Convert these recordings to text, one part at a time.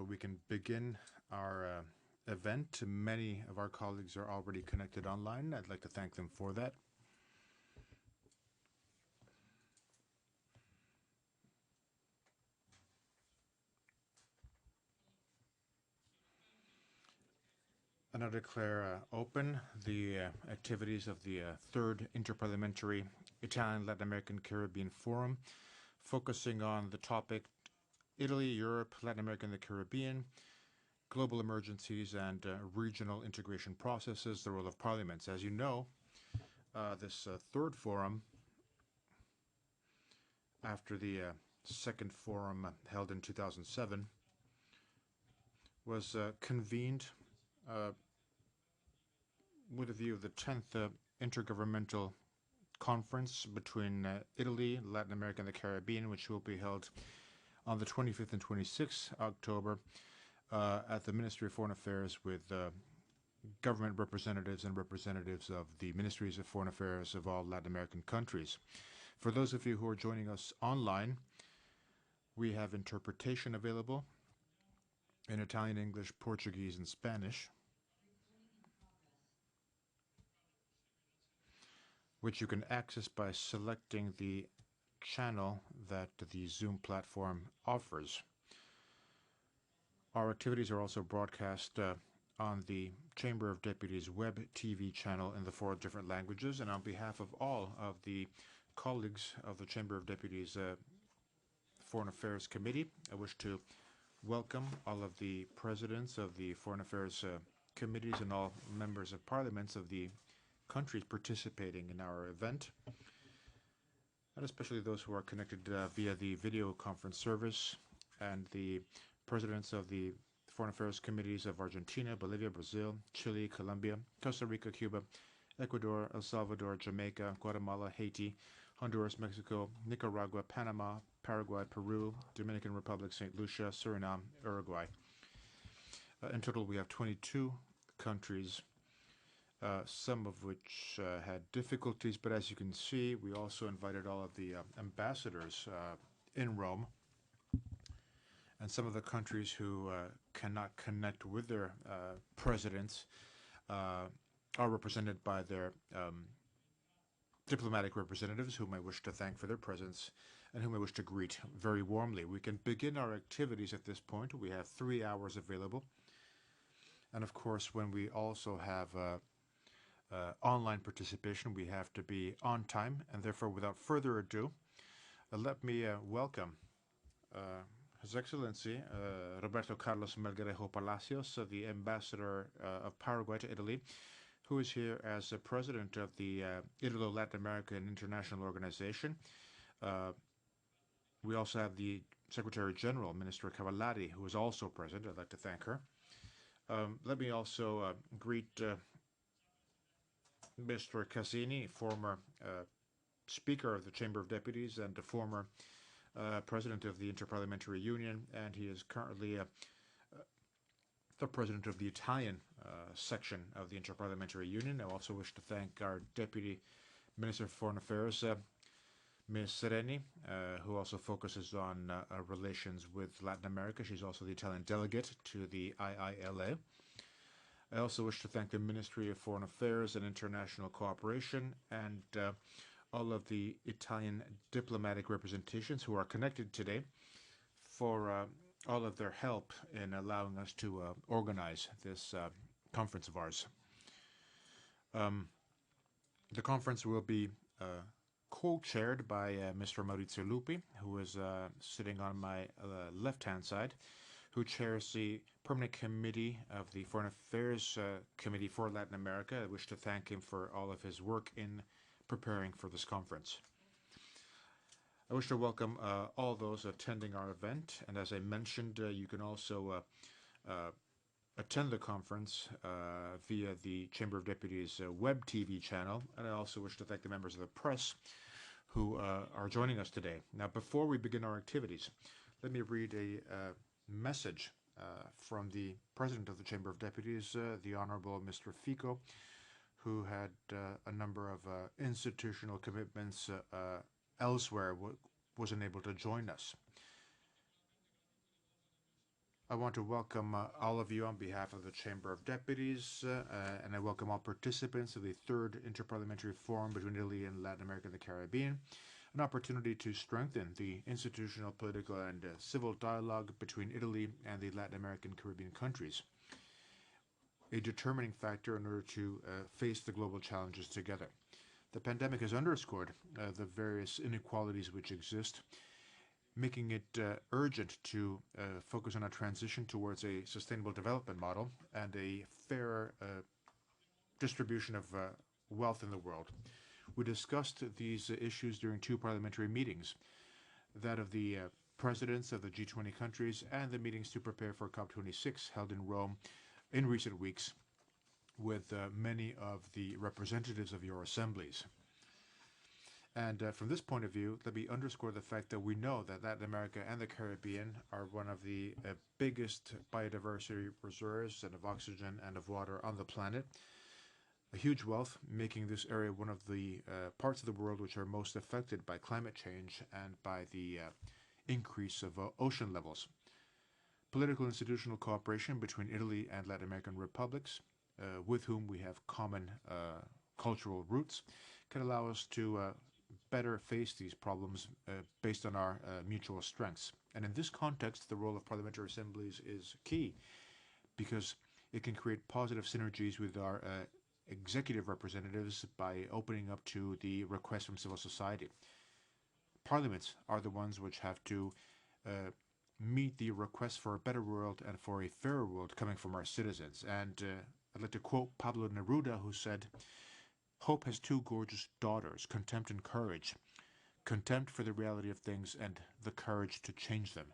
we can begin our event. Many of our colleagues are already connected online. I'd like to thank them for that. And I declare open the activities of the third Interparliamentary Italian, Latin American, Caribbean Forum, focusing on the topic Italy, Europe, Latin America, and the Caribbean, global emergencies and regional integration processes, the role of parliaments. As you know, this third forum, after the second forum held in 2007, was convened with a view of the 10th Intergovernmental Conference between Italy, Latin America, and the Caribbean, which will be held on the 25th and 26th October at the Ministry of Foreign Affairs with government representatives and representatives of the Ministries of Foreign Affairs of all Latin American countries. For those of you who are joining us online, we have interpretation available in Italian, English, Portuguese, and Spanish, which you can access by selecting the channel that the Zoom platform offers. Our activities are also broadcast on the Chamber of Deputies web TV channel in the 4 different languages. And on behalf of all of the colleagues of the Chamber of Deputies Foreign Affairs Committee, I wish to welcome all of the presidents of the Foreign Affairs committees and all members of parliaments of the countries participating in our event, and especially those who are connected via the video conference service, and the presidents of the Foreign Affairs Committees of Argentina, Bolivia, Brazil, Chile, Colombia, Costa Rica, Cuba, Ecuador, El Salvador, Jamaica, Guatemala, Haiti, Honduras, Mexico, Nicaragua, Panama, Paraguay, Peru, Dominican Republic, St. Lucia, Suriname, Uruguay. In total, we have 22 countries, some of which had difficulties, but as you can see, we also invited all of the ambassadors in Rome, and some of the countries who cannot connect with their presidents are represented by their diplomatic representatives, whom I wish to thank for their presence and whom I wish to greet very warmly. We can begin our activities at this point. We have 3 hours available. And of course, when we also have online participation, we have to be on time. And therefore, without further ado, let me welcome His Excellency Roberto Carlos Melgarejo Palacios, the Ambassador of Paraguay to Italy, who is here as the President of the Italo-Latin American International Organization. We also have the Secretary General, Minister Cavallari, who is also present. I'd like to thank her. Let me also greet Mr. Casini, former Speaker of the Chamber of Deputies and a former President of the Interparliamentary Union, and he is currently the President of the Italian section of the Interparliamentary Union. I also wish to thank our Deputy Minister of Foreign Affairs, Ms. Sereni, who also focuses on relations with Latin America. She's also the Italian delegate to the IILA. I also wish to thank the Ministry of Foreign Affairs and International Cooperation and all of the Italian diplomatic representations who are connected today for all of their help in allowing us to organize this conference of ours. The conference will be co-chaired by Mr. Maurizio Lupi, who is sitting on my left-hand side, who chairs the Permanent Committee of the Foreign Affairs Committee for Latin America. I wish to thank him for all of his work in preparing for this conference. I wish to welcome all those attending our event, and as I mentioned, you can also attend the conference via the Chamber of Deputies web TV channel, and I also wish to thank the members of the press who are joining us today. Now, before we begin our activities, let me read a message from the President of the Chamber of Deputies, the Honorable Mr. Fico, who had a number of institutional commitments elsewhere, wasn't able to join us. I want to welcome all of you on behalf of the Chamber of Deputies, and I welcome all participants of the third Interparliamentary Forum between Italy and Latin America and the Caribbean, an opportunity to strengthen the institutional, political, and civil dialogue between Italy and the Latin American Caribbean countries, a determining factor in order to face the global challenges together. The pandemic has underscored the various inequalities which exist, making it urgent to focus on a transition towards a sustainable development model and a fair distribution of wealth in the world. We discussed these issues during two parliamentary meetings, that of the presidents of the G20 countries and the meetings to prepare for COP26 held in Rome in recent weeks with many of the representatives of your assemblies. And from this point of view, let me underscore the fact that we know that Latin America and the Caribbean are one of the biggest biodiversity reserves and of oxygen and of water on the planet. A huge wealth, making this area one of the parts of the world which are most affected by climate change and by the increase of ocean levels. Political institutional cooperation between Italy and Latin American republics, with whom we have common cultural roots, can allow us to better face these problems based on our mutual strengths. And in this context, the role of parliamentary assemblies is key because it can create positive synergies with our executive representatives by opening up to the requests from civil society. Parliaments are the ones which have to meet the requests for a better world and for a fairer world coming from our citizens. And I'd like to quote Pablo Neruda, who said, "Hope has two gorgeous daughters, contempt and courage. Contempt for the reality of things and the courage to change them."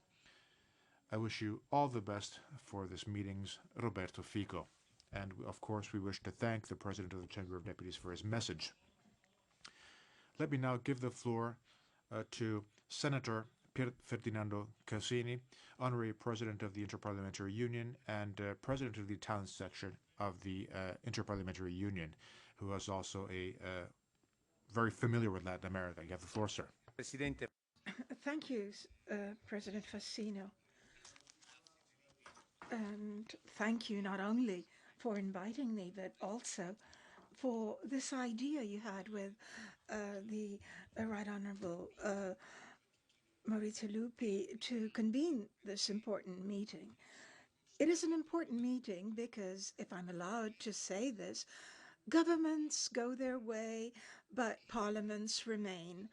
I wish you all the best for this meeting's Roberto Fico. And of course, we wish to thank the President of the Chamber of Deputies for his message. Let me now give the floor to Senator Pier Ferdinando Casini, Honorary President of the Interparliamentary Union and President of the Italian section of the Interparliamentary Union, who is also a very familiar with Latin America. You have the floor, sir. Presidente. Thank you, President Fassino. And thank you not only for inviting me, but also for this idea you had with the Right Honorable Maurizio Lupi to convene this important meeting. It is an important meeting because, if I'm allowed to say this, governments go their way, but parliaments remain.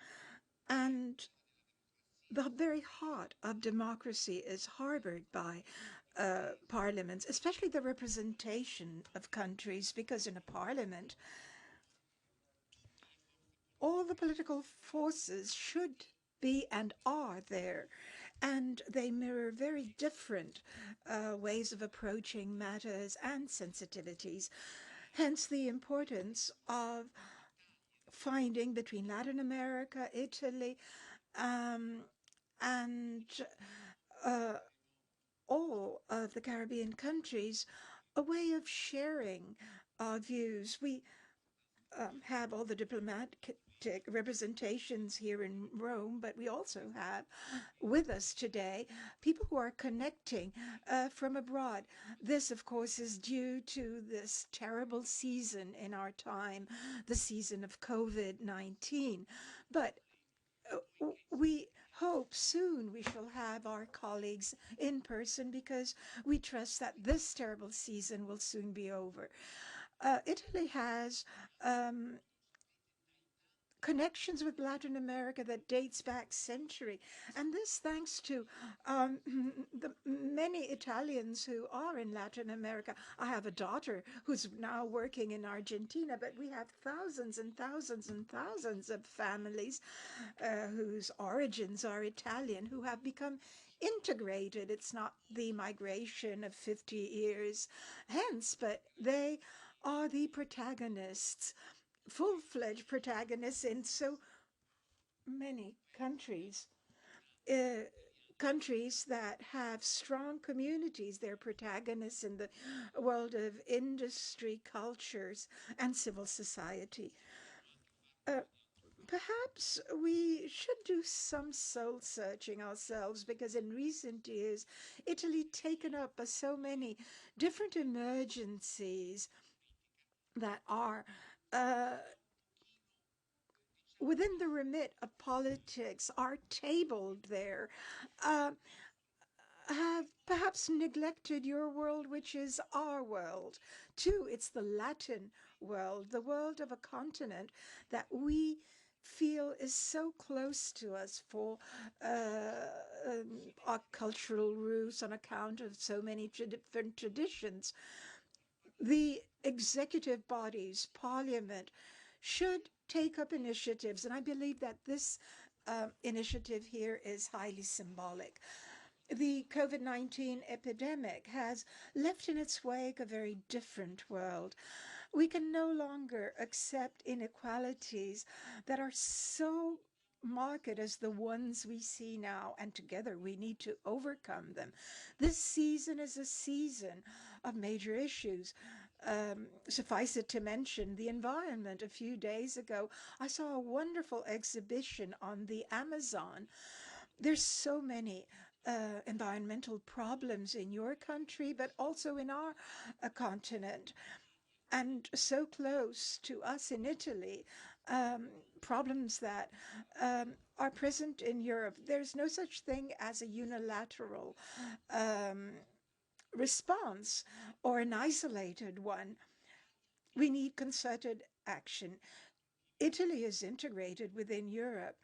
And the very heart of democracy is harbored by parliaments, especially the representation of countries, because in a parliament, all the political forces should be and are there, and they mirror very different ways of approaching matters and sensitivities. Hence the importance of finding between Latin America, Italy, and all of the Caribbean countries a way of sharing our views. We have all the diplomatic representations here in Rome, but we also have with us today people who are connecting from abroad. This, of course, is due to this terrible season in our time, the season of COVID-19. But we hope soon we shall have our colleagues in person because we trust that this terrible season will soon be over. Italy has connections with Latin America that dates back century, and this thanks to the many Italians who are in Latin America. I have a daughter who's now working in Argentina, but we have thousands and thousands and thousands of families whose origins are Italian who have become integrated. It's not the migration of 50 years hence, but they are the protagonists, full-fledged protagonists in so many countries. Countries that have strong communities, they're protagonists in the world of industry, cultures, and civil society. Perhaps we should do some soul searching ourselves, because in recent years, Italy taken up by so many different emergencies that are uh, within the remit of politics, are tabled there, uh, have perhaps neglected your world, which is our world. Too, it's the Latin world, the world of a continent that we feel is so close to us for our cultural roots on account of so many different traditions. The executive bodies, parliament, should take up initiatives, and I believe that this initiative here is highly symbolic. The COVID-19 epidemic has left in its wake a very different world. We can no longer accept inequalities that are so marked as the ones we see now, and together we need to overcome them. This season is a season of major issues. Suffice it to mention the environment. A few days ago, I saw a wonderful exhibition on the Amazon. There's so many environmental problems in your country, but also in our continent, and so close to us in Italy. Problems that are present in Europe. There's no such thing as a unilateral um, response or an isolated one. We need concerted action. Italy is integrated within Europe.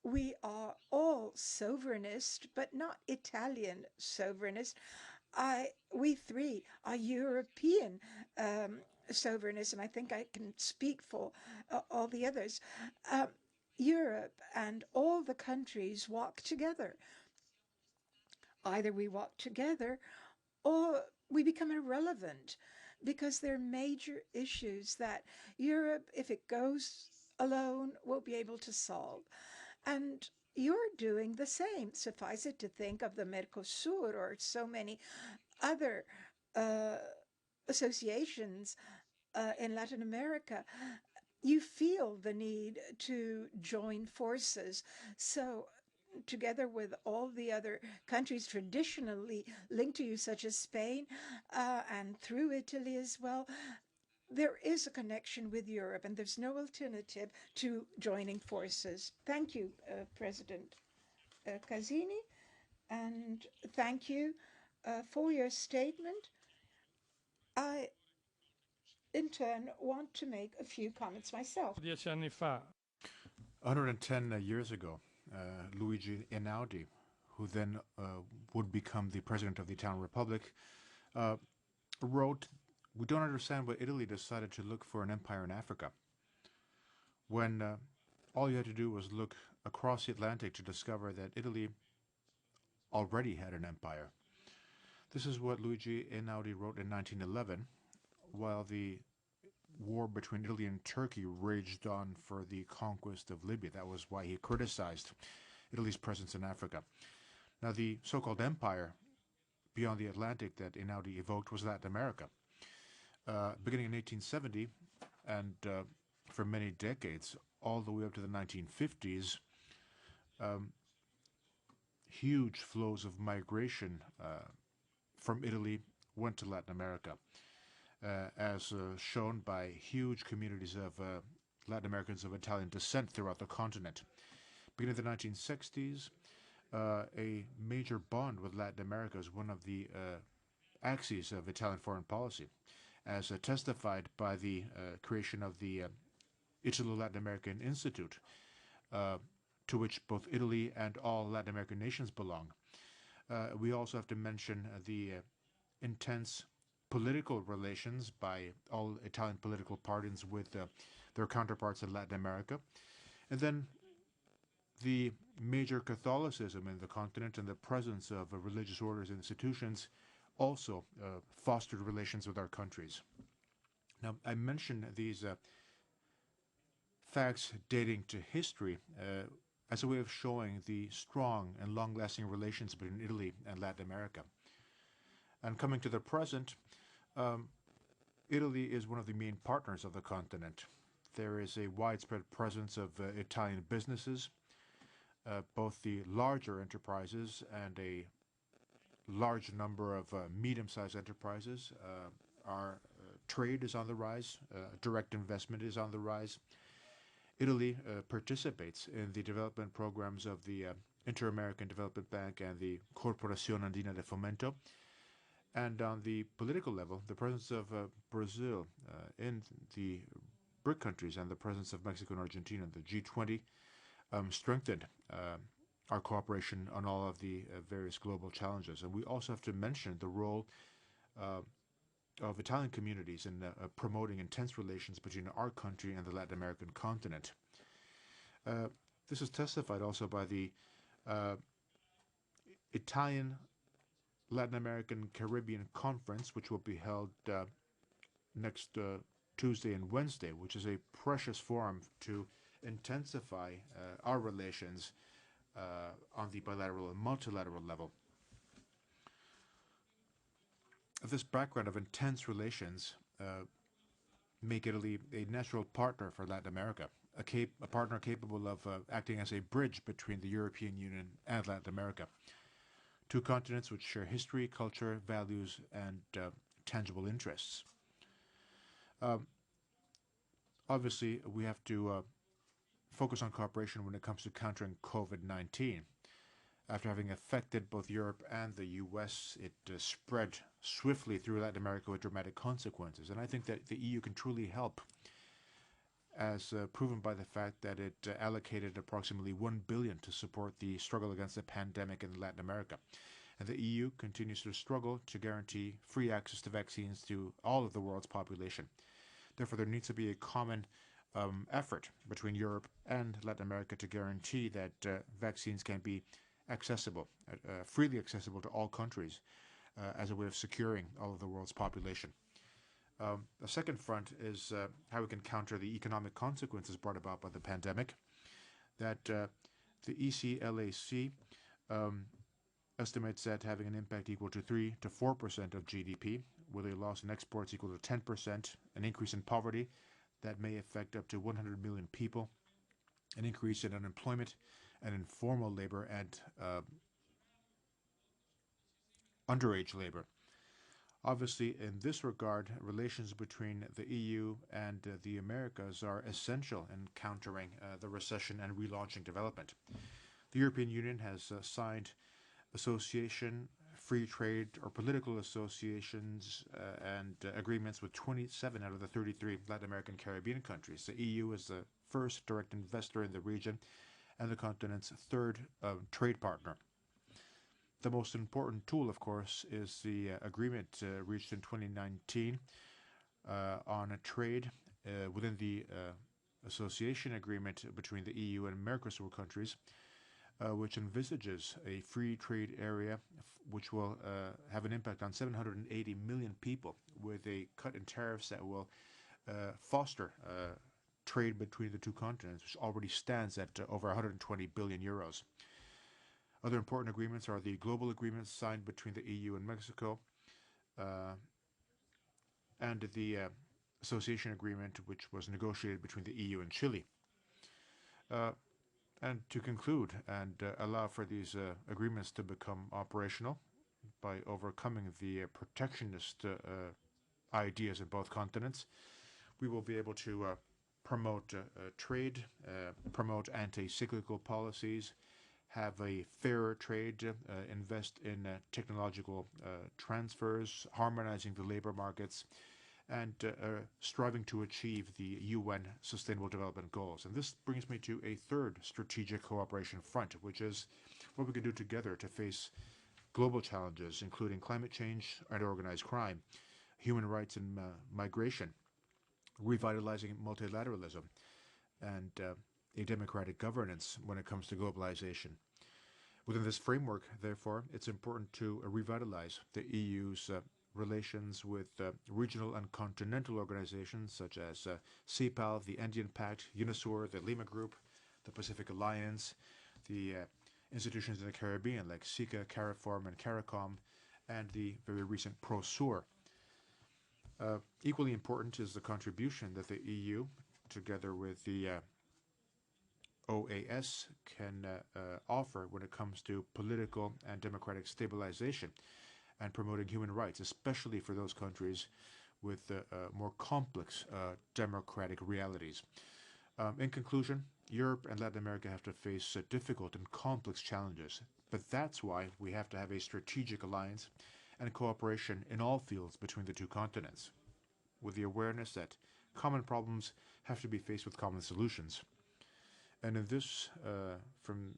We are all sovereignist, but not Italian sovereignist. We three are European sovereignists, and I think I can speak for all the others. Um, Europe and all the countries walk together. Either we walk together or we become irrelevant, because there are major issues that Europe, if it goes alone, won't be able to solve. And you're doing the same. Suffice it to think of the Mercosur or so many other uh, associations in Latin America. You feel the need to join forces. So, together with all the other countries traditionally linked to you, such as Spain and through Italy as well, there is a connection with Europe, and there's no alternative to joining forces. Thank you, President Casini, and thank you for your statement. I, in turn, want to make a few comments myself. 10 anni fa 110 years ago, Luigi Einaudi, who then would become the president of the Italian Republic, wrote, "We don't understand why Italy decided to look for an empire in Africa, when all you had to do was look across the Atlantic to discover that Italy already had an empire." This is what Luigi Einaudi wrote in 1911, while the war between Italy and Turkey raged on for the conquest of Libya. That was why he criticized Italy's presence in Africa. Now, the so-called empire beyond the Atlantic that Einaudi evoked was Latin America. Beginning in 1870, and for many decades, all the way up to the 1950s, huge flows of migration from Italy went to Latin America, as shown by huge communities of Latin Americans of Italian descent throughout the continent. Beginning in the 1960s, a major bond with Latin America is one of the axes of Italian foreign policy, as testified by the creation of the Italo-Latin American Institute, to which both Italy and all Latin American nations belong. We also have to mention the intense political relations by all Italian political parties with their counterparts in Latin America. And then the major Catholicism in the continent and the presence of religious orders and institutions also fostered relations with our countries. Now, I mention these facts dating to history as a way of showing the strong and long-lasting relations between Italy and Latin America. And coming to the present, Italy is one of the main partners of the continent there is a widespread presence of Italian businesses, both the larger enterprises and a large number of medium-sized enterprises. Our trade is on the rise, direct investment is on the rise. Italy participates in the development programs of the Inter-American Development Bank and the Corporazione Andina de Fomento. And on the political level, the presence of Brazil in the BRIC countries and the presence of Mexico and Argentina, the G20, strengthened our cooperation on all of the various global challenges. And we also have to mention the role of Italian communities in promoting intense relations between our country and the Latin American continent. This is testified also by the Italian Latin American Caribbean Conference, which will be held next Tuesday and Wednesday, which is a precious forum to intensify our relations on the bilateral and multilateral level. This background of intense relations make Italy a natural partner for Latin America, a partner capable of acting as a bridge between the European Union and Latin America, two continents which share history, culture, values, and tangible interests. Obviously, we have to focus on cooperation when it comes to countering COVID-19. After having affected both Europe and the US, it spread swiftly through Latin America with dramatic consequences. And I think that the EU can truly help, as proven by the fact that it allocated approximately $1 billion to support the struggle against the pandemic in Latin America. And the EU continues to struggle to guarantee free access to vaccines to all of the world's population. Therefore, there needs to be a common effort between Europe and Latin America to guarantee that vaccines can be accessible, freely accessible to all countries as a way of securing all of the world's population. The second front is how we can counter the economic consequences brought about by the pandemic. That the ECLAC estimates that having an impact equal to 3 to 4% of GDP, with a loss in exports equal to 10%, an increase in poverty that may affect up to 100 million people, an increase in unemployment and informal labor and underage labor. Obviously, in this regard, relations between the EU and the Americas are essential in countering the recession and relaunching development. The European Union has signed association, free trade, or political associations and agreements with 27 out of the 33 Latin American Caribbean countries. The EU is the first direct investor in the region and the continent's third trade partner. The most important tool, of course, is the agreement reached in 2019 on a trade within the association agreement between the EU and Mercosur countries, which envisages a free trade area which will have an impact on 780 million people, with a cut in tariffs that will foster trade between the two continents, which already stands at over 120 billion euros. Other important agreements are the global agreements signed between the EU and Mexico, and the association agreement which was negotiated between the EU and Chile. And to conclude and allow for these agreements to become operational by overcoming the protectionist ideas in both continents, we will be able to promote trade, promote anti-cyclical policies, have a fairer trade, invest in technological transfers, harmonizing the labor markets, and striving to achieve the UN Sustainable Development Goals. And this brings me to a third strategic cooperation front, which is what we can do together to face global challenges, including climate change and organized crime, human rights and migration, revitalizing multilateralism, and a democratic governance when it comes to globalization. Within this framework, therefore, it's important to revitalize the EU's relations with regional and continental organizations such as CEPAL, the Andean Pact, UNASUR, the Lima Group, the Pacific Alliance, the institutions in the Caribbean like SICA, CARIFORM, and CARICOM, and the very recent PROSUR. Equally important is the contribution that the EU together with the OAS, can offer when it comes to political and democratic stabilization and promoting human rights, especially for those countries with more complex democratic realities. In conclusion, Europe and Latin America have to face difficult and complex challenges, but that's why we have to have a strategic alliance and cooperation in all fields between the two continents, with the awareness that common problems have to be faced with common solutions. And in this, from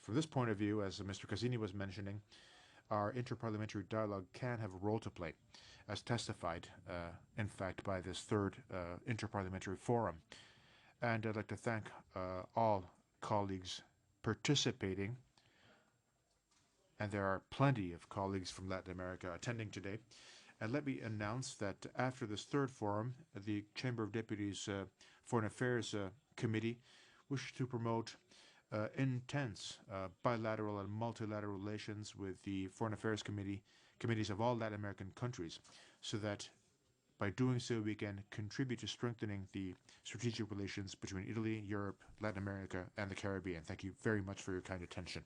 this point of view, as Mr. Casini was mentioning, our interparliamentary dialogue can have a role to play, as testified, in fact, by this third interparliamentary forum. And I'd like to thank all colleagues participating, and there are plenty of colleagues from Latin America attending today. And let me announce that after this third forum, the Chamber of Deputies Foreign Affairs Committee wishes to promote intense bilateral and multilateral relations with the Foreign Affairs committees of all Latin American countries, so that by doing so we can contribute to strengthening the strategic relations between Italy, Europe, Latin America, and the Caribbean. Thank you very much for your kind attention.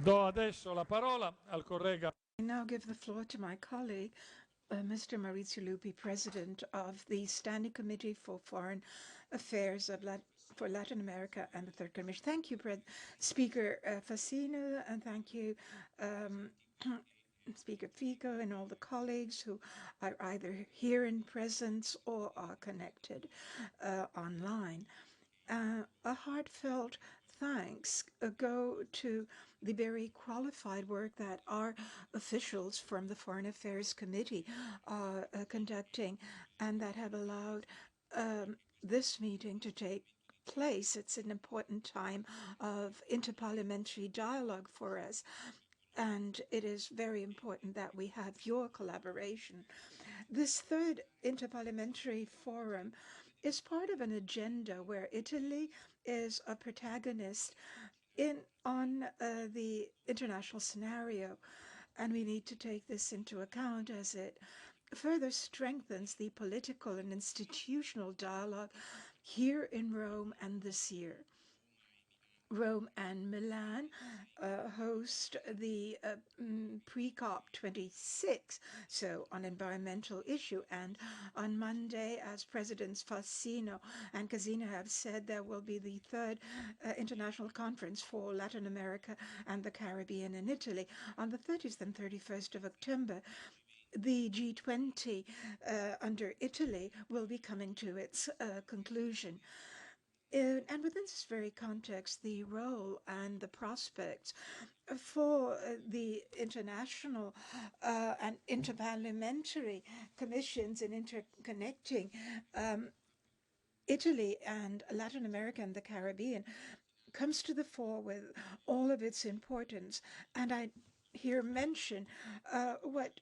Do adesso la parola al collega. I now give the floor to my colleague, Mr. Maurizio Lupi, President of the Standing Committee for Foreign Affairs for Latin America and the Third Commission. Thank you, Speaker Fassino, and thank you, Speaker Fico, and all the colleagues who are either here in presence or are connected online. A heartfelt thanks go to the very qualified work that our officials from the Foreign Affairs Committee are conducting, and that have allowed this meeting to take place. It's an important time of interparliamentary dialogue for us, and it is very important that we have your collaboration. This third interparliamentary forum is part of an agenda where Italy is a protagonist on the international scenario, and we need to take this into account as it further strengthens the political and institutional dialogue here in Rome and this year. Rome and Milan host the pre-COP 26, so on environmental issue. And on Monday, as Presidents Fassino and Casino have said, there will be the third international conference for Latin America and the Caribbean in Italy on the 30th and 31st of October. The G20 under Italy will be coming to its conclusion. And within this very context, the role and the prospects for the international and interparliamentary commissions in interconnecting Italy and Latin America and the Caribbean comes to the fore with all of its importance. And I here mention what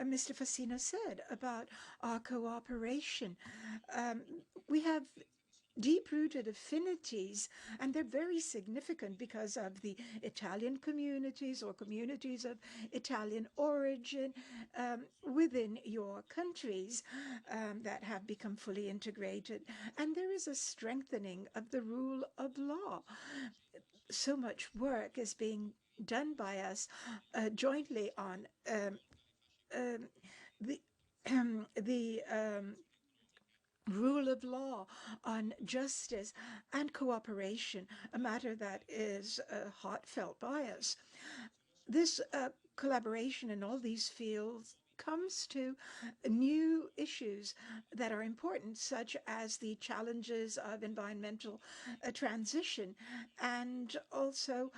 Mr. Fassino said about our cooperation. We have deep-rooted affinities, and they're very significant because of the Italian communities or communities of Italian origin within your countries that have become fully integrated. And there is a strengthening of the rule of law. So much work is being done by us jointly on the rule of law, on justice and cooperation, a matter that is heartfelt by us. This collaboration in all these fields comes to new issues that are important, such as the challenges of environmental transition, and also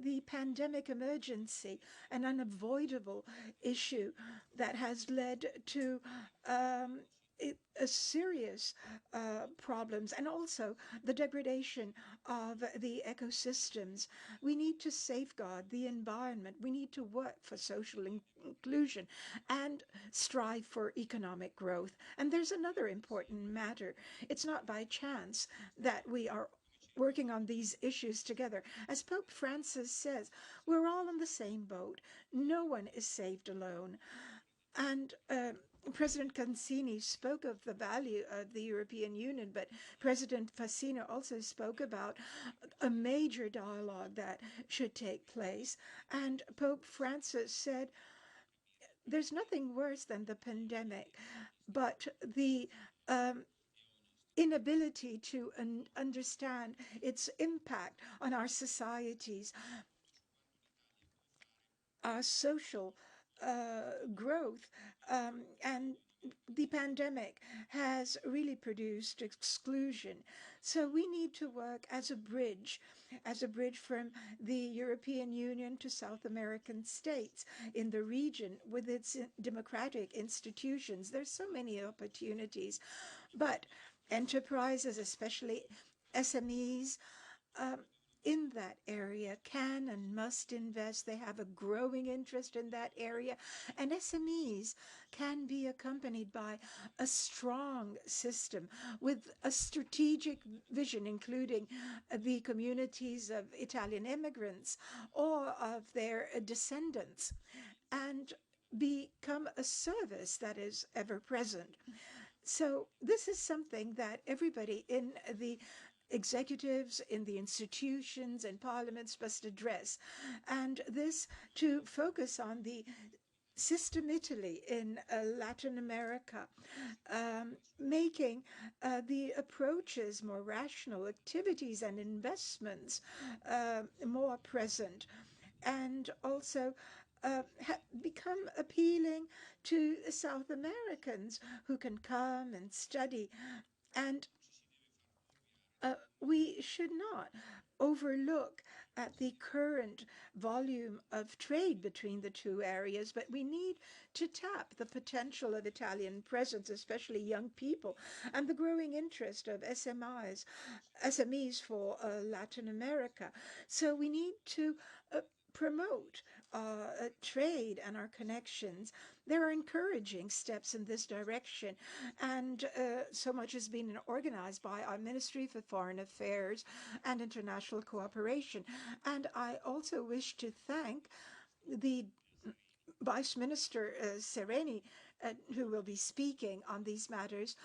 the pandemic emergency, an unavoidable issue that has led to serious problems, and also the degradation of the ecosystems. We need to safeguard the environment. We need to work for social inclusion and strive for economic growth. And there's another important matter. It's not by chance that we are working on these issues together. As Pope Francis says, we're all in the same boat. No one is saved alone. And President Cancini spoke of the value of the European Union, but President Fassino also spoke about a major dialogue that should take place. And Pope Francis said, there's nothing worse than the pandemic, but the inability to understand its impact on our societies, our social growth, and the pandemic has really produced exclusion. So we need to work as a bridge from the European Union to South American states in the region with its democratic institutions. There's so many opportunities, but enterprises, especially SMEs, in that area can and must invest. They have a growing interest in that area. And SMEs can be accompanied by a strong system with a strategic vision, including the communities of Italian immigrants or of their descendants, and become a service that is ever present. So this is something that everybody in the executives in the institutions and parliaments must address, and this to focus on the system Italy in Latin America, making the approaches more rational, activities and investments more present, and also become appealing to South Americans who can come and study. And we should not overlook at the current volume of trade between the two areas, but we need to tap the potential of Italian presence, especially young people, and the growing interest of SMEs for Latin America. So we need to promote trade and our connections. There are encouraging steps in this direction, and so much has been organized by our Ministry for Foreign Affairs and International Cooperation. And I also wish to thank the Vice Minister Sereni, who will be speaking on these matters.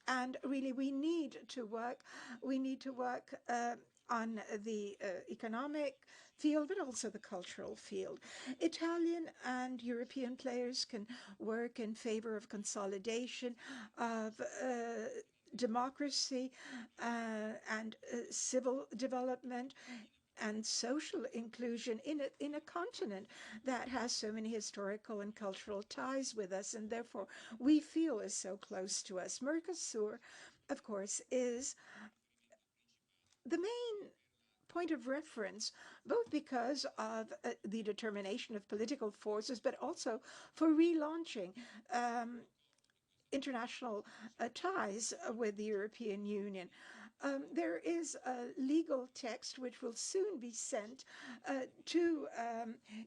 And really, we need to work on the economic field, but also the cultural field. Italian and European players can work in favor of consolidation of democracy and civil development and social inclusion in a continent that has so many historical and cultural ties with us, and therefore we feel is so close to us. Mercosur, of course, is the main point of reference, both because of the determination of political forces, but also for relaunching international ties with the European Union. There is a legal text which will soon be sent to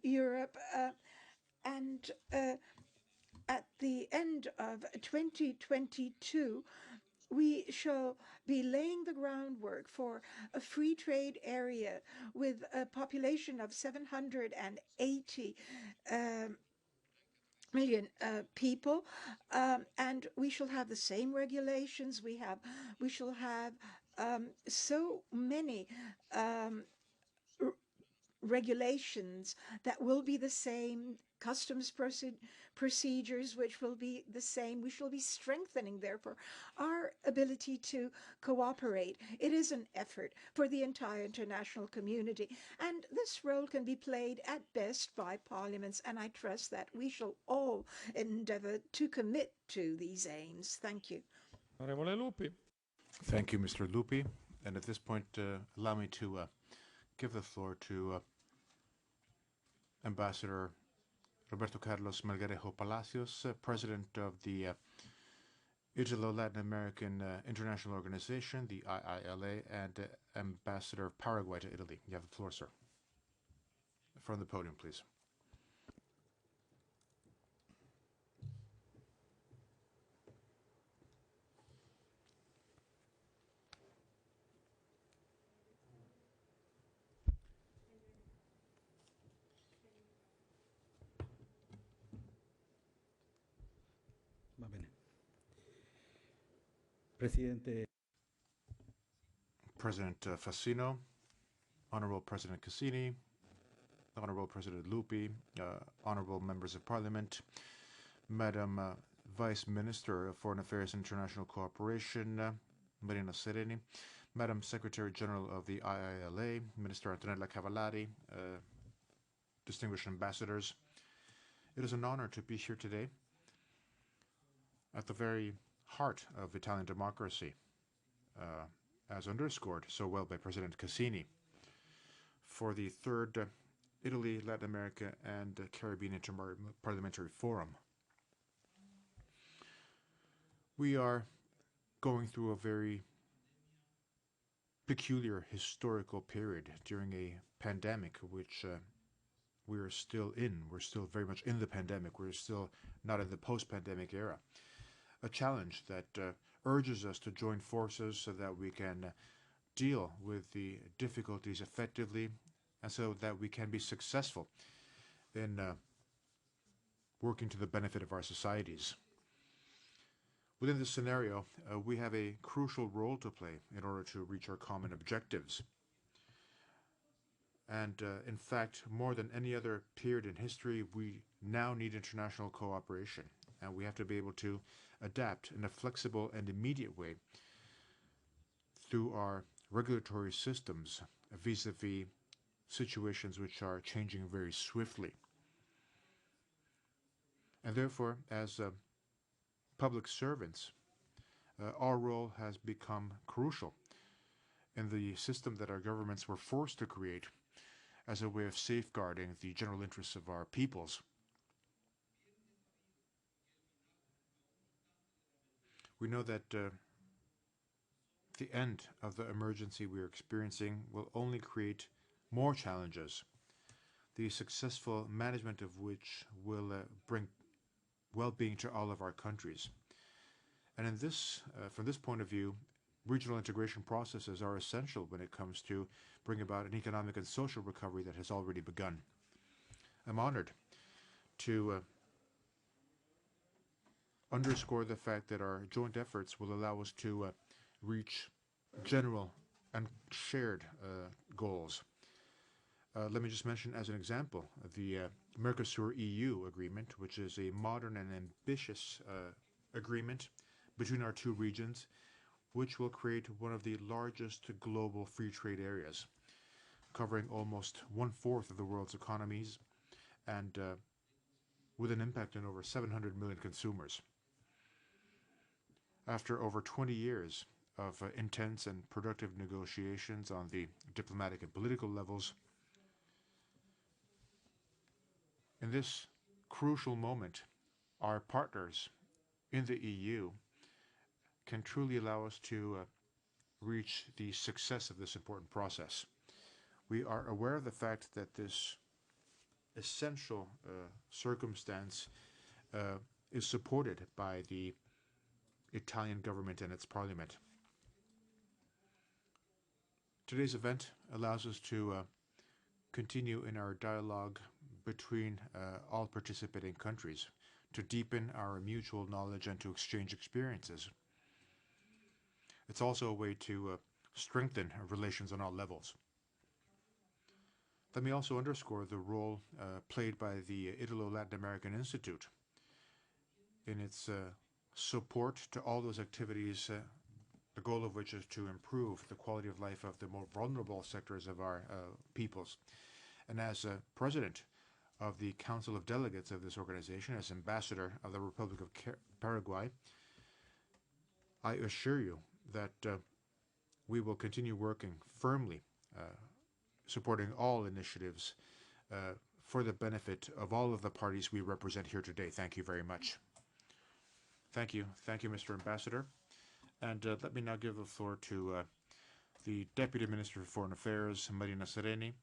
Europe, and at the end of 2022, we shall be laying the groundwork for a free trade area with a population of 780 million people, and we shall have the same regulations. We shall have so many regulations that will be the same, customs procedures which will be the same. We shall be strengthening, therefore, our ability to cooperate. It is an effort for the entire international community, and this role can be played at best by parliaments, and I trust that we shall all endeavor to commit to these aims. Thank you. Onorevole Lupi. Thank you, Mr. Lupi. And at this point, allow me to give the floor to Ambassador Roberto Carlos Melgarejo Palacios, President of the Italo-Latin American International Organization, the IILA, and Ambassador of Paraguay to Italy. You have the floor, sir. From the podium, please. Presidente. President Fassino, Honorable President Cassini, Honorable President Lupi, Honorable Members of Parliament, Madam Vice Minister of Foreign Affairs and International Cooperation, Marina Sereni, Madam Secretary General of the IILA, Minister Antonella Cavallari, distinguished ambassadors. It is an honor to be here today at the very heart of Italian democracy, as underscored so well by President Cassini, for the third Italy, Latin America, and Caribbean Interparliamentary Forum. We are going through a very peculiar historical period during a pandemic, which we are still in. We're still very much in the pandemic. We're still not in the post-pandemic era. A challenge that urges us to join forces so that we can deal with the difficulties effectively and so that we can be successful in working to the benefit of our societies. Within this scenario, we have a crucial role to play in order to reach our common objectives. And in fact, more than any other period in history, we now need international cooperation. And we have to be able to adapt in a flexible and immediate way through our regulatory systems vis-a-vis situations which are changing very swiftly. And therefore, as public servants, our role has become crucial in the system that our governments were forced to create as a way of safeguarding the general interests of our peoples. We know that the end of the emergency we are experiencing will only create more challenges, the successful management of which will bring well-being to all of our countries. And in this, from this point of view, regional integration processes are essential when it comes to bring about an economic and social recovery that has already begun. I'm honored to underscore the fact that our joint efforts will allow us to reach general and shared goals. Let me just mention as an example the Mercosur EU Agreement, which is a modern and ambitious agreement between our two regions, which will create one of the largest global free trade areas, covering almost 1/4 of the world's economies and with an impact on over 700 million consumers. After over 20 years of intense and productive negotiations on the diplomatic and political levels, in this crucial moment, our partners in the EU can truly allow us to reach the success of this important process. We are aware of the fact that this essential circumstance is supported by the Italian government and its parliament. Today's event allows us to continue in our dialogue between all participating countries to deepen our mutual knowledge and to exchange experiences. It's also a way to strengthen relations on all levels. Let me also underscore the role played by the Italo-Latin American Institute in its support to all those activities, the goal of which is to improve the quality of life of the more vulnerable sectors of our peoples. And as president of the Council of Delegates of this organization, as ambassador of the Republic of Paraguay, I assure you that we will continue working firmly, supporting all initiatives for the benefit of all of the parties we represent here today. Thank you very much. Thank you. Thank you, Mr. Ambassador. And let me now give the floor to the Deputy Minister for Foreign Affairs, Marina Sereni.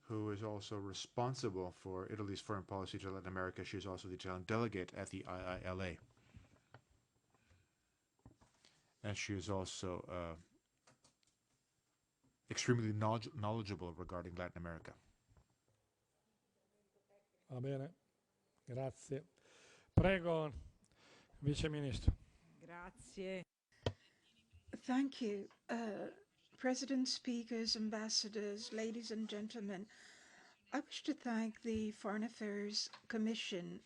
Who is also responsible for Italy's foreign policy to Latin America. She is also the Italian delegate at the IILA. And she is also extremely knowledgeable regarding Latin America. Va bene, grazie. Prego, Vice Ministro. Grazie. Thank you. President, speakers, ambassadors, ladies and gentlemen, I wish to thank the Foreign Affairs Commission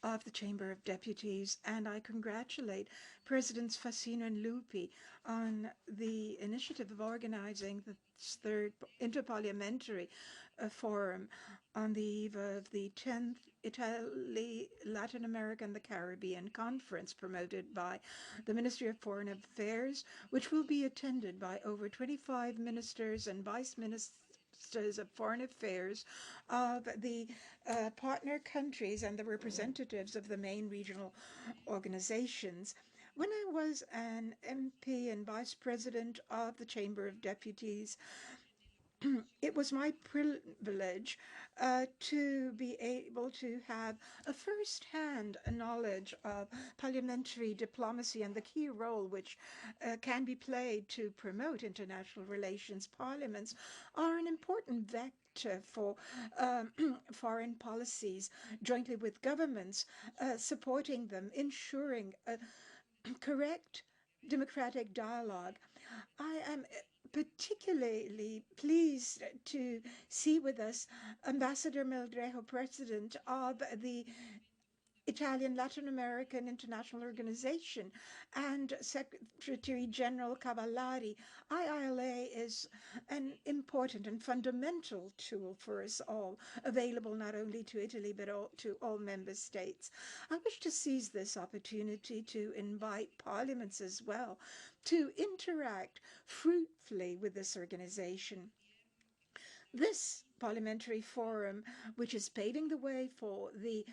of the Chamber of Deputies, and I congratulate Presidents Fassino and Lupi on the initiative of organizing the third interparliamentary forum on the eve of the 10th Italy, Latin America and the Caribbean Conference promoted by the Ministry of Foreign Affairs, which will be attended by over 25 ministers and vice ministers of foreign affairs of the partner countries and the representatives of the main regional organizations. When I was an MP and vice president of the Chamber of Deputies, it was my privilege to be able to have a first-hand knowledge of parliamentary diplomacy and the key role which can be played to promote international relations. Parliaments are an important vector for foreign policies, jointly with governments, supporting them, ensuring a correct democratic dialogue. I am particularly pleased to see with us Ambassador Meldrejo, President of the Italian Latin American International Organization, and Secretary General Cavallari. IILA is an important and fundamental tool for us all, available not only to Italy but to all member states. I wish to seize this opportunity to invite parliaments as well to interact fruitfully with this organization. This parliamentary forum, which is paving the way for the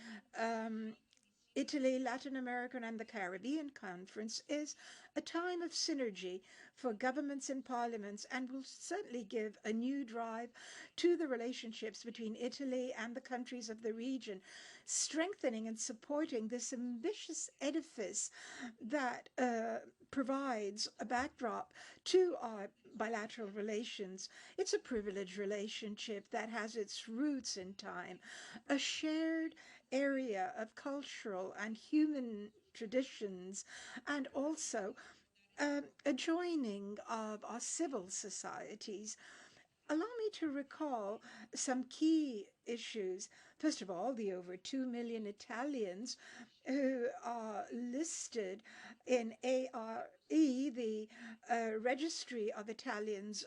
Italy, Latin American and the Caribbean Conference, is a time of synergy for governments and parliaments and will certainly give a new drive to the relationships between Italy and the countries of the region, strengthening and supporting this ambitious edifice that provides a backdrop to our bilateral relations. It's a privileged relationship that has its roots in time, a shared area of cultural and human traditions, and also a joining of our civil societies. Allow me to recall some key issues. First of all, the over 2 million Italians who are listed in ARE, the Registry of Italians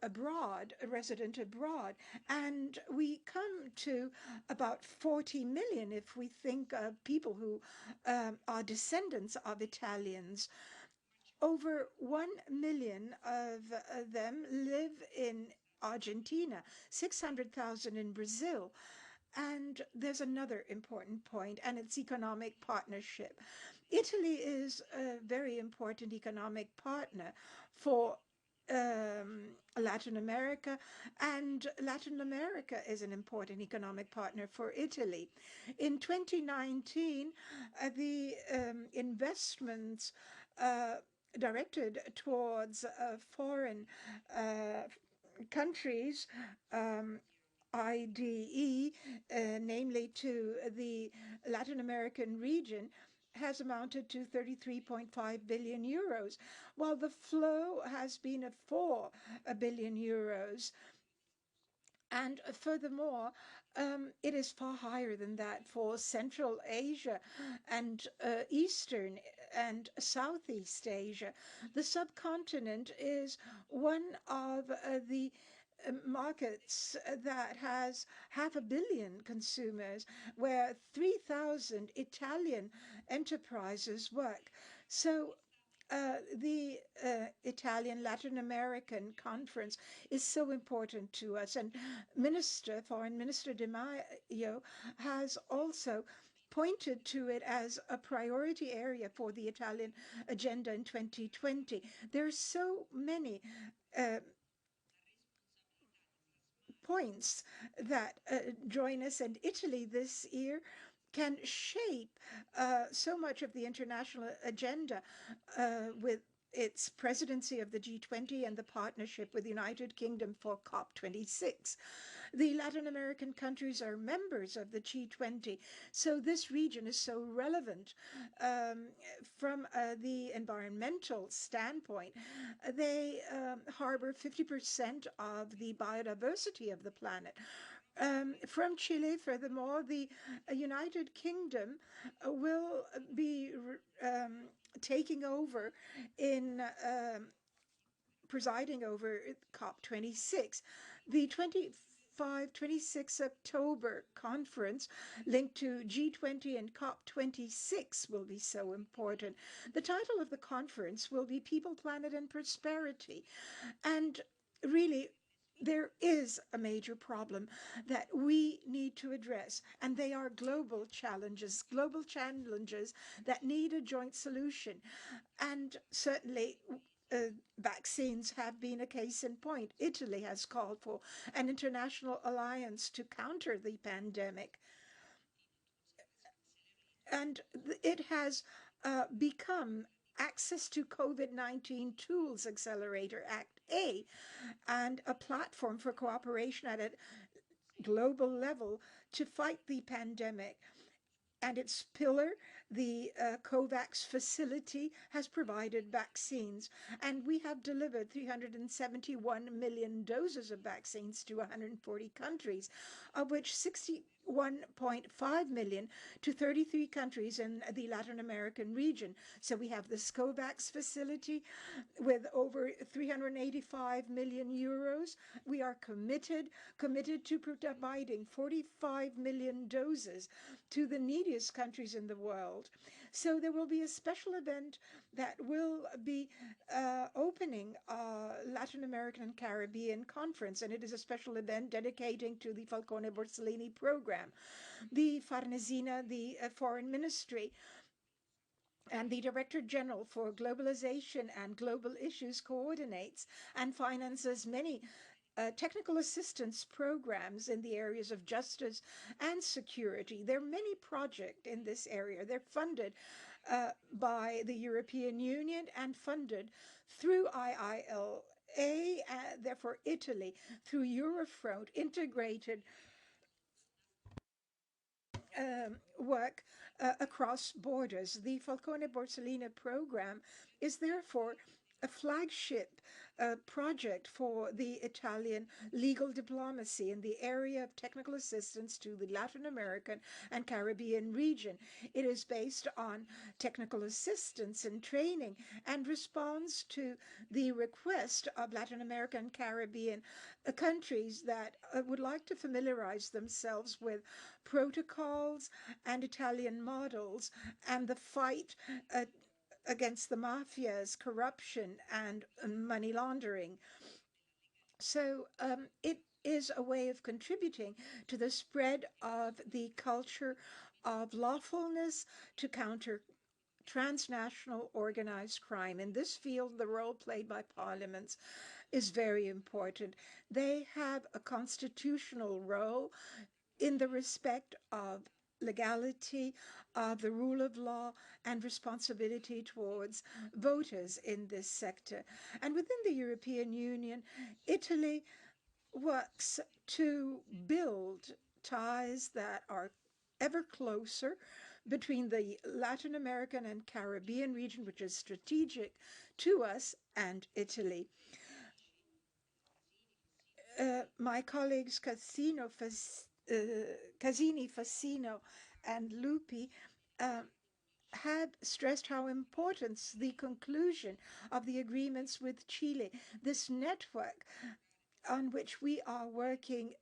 abroad, resident abroad, and we come to about 40 million if we think of people who are descendants of Italians. Over 1 million of them live in Argentina, 600,000 in Brazil. And there's another important point, and it's economic partnership. Italy is a very important economic partner for Latin America, and Latin America is an important economic partner for Italy. In 2019, the investments directed towards foreign countries, IDE, namely to the Latin American region, has amounted to 33.5 billion euros, while the flow has been of 4 billion euros. And furthermore, it is far higher than that for Central Asia and Eastern and Southeast Asia. The subcontinent is one of the markets that has 500 million consumers, where 3,000 Italian enterprises work. So the Italian Latin American Conference is so important to us, and Foreign Minister Di Maio has also pointed to it as a priority area for the Italian agenda in 2020. There are so many points that join us, and Italy this year can shape so much of the international agenda with its presidency of the G20 and the partnership with the United Kingdom for COP26. The Latin American countries are members of the G20, so this region is so relevant from the environmental standpoint. They harbor 50% of the biodiversity of the planet. From Chile, furthermore, the United Kingdom will be taking over in presiding over COP26. The 26 October conference linked to G20 and COP26 will be so important. The title of the conference will be People, Planet, and Prosperity. And really, there is a major problem that we need to address, and they are global challenges that need a joint solution. And certainly, vaccines have been a case in point. Italy has called for an international alliance to counter the pandemic. And it has become Access to COVID-19 Tools Accelerator, Act A, and a platform for cooperation at a global level to fight the pandemic. And its pillar, the COVAX facility, has provided vaccines. And we have delivered 371 million doses of vaccines to 140 countries, of which 61.5 million to 33 countries in the Latin American region. So we have this COVAX facility with over 385 million euros. We are committed to providing 45 million doses to the neediest countries in the world. So there will be a special event that will be opening a Latin American and Caribbean conference, and it is a special event dedicating to the Falcone Borsellino program. The Farnesina, the Foreign Ministry, and the Director General for Globalization and Global Issues coordinates and finances many technical assistance programs in the areas of justice and security. There are many projects in this area. They're funded by the European Union and funded through IILA, therefore Italy, through Eurofront, integrated work across borders. The Falcone Borsellino program is therefore a flagship project for the Italian legal diplomacy in the area of technical assistance to the Latin American and Caribbean region. It is based on technical assistance and training and responds to the request of Latin American and Caribbean countries that would like to familiarize themselves with protocols and Italian models and the fight against the mafias, corruption, and money laundering. So it is a way of contributing to the spread of the culture of lawfulness to counter transnational organized crime. In this field, the role played by parliaments is very important. They have a constitutional role in the respect of legality, of the rule of law, and responsibility towards voters in this sector. And within the European Union, Italy works to build ties that are ever closer between the Latin American and Caribbean region, which is strategic to us, and Italy. My colleagues Casini, Facino, and Lupi have stressed how important the conclusion of the agreements with Chile, this network on which we are working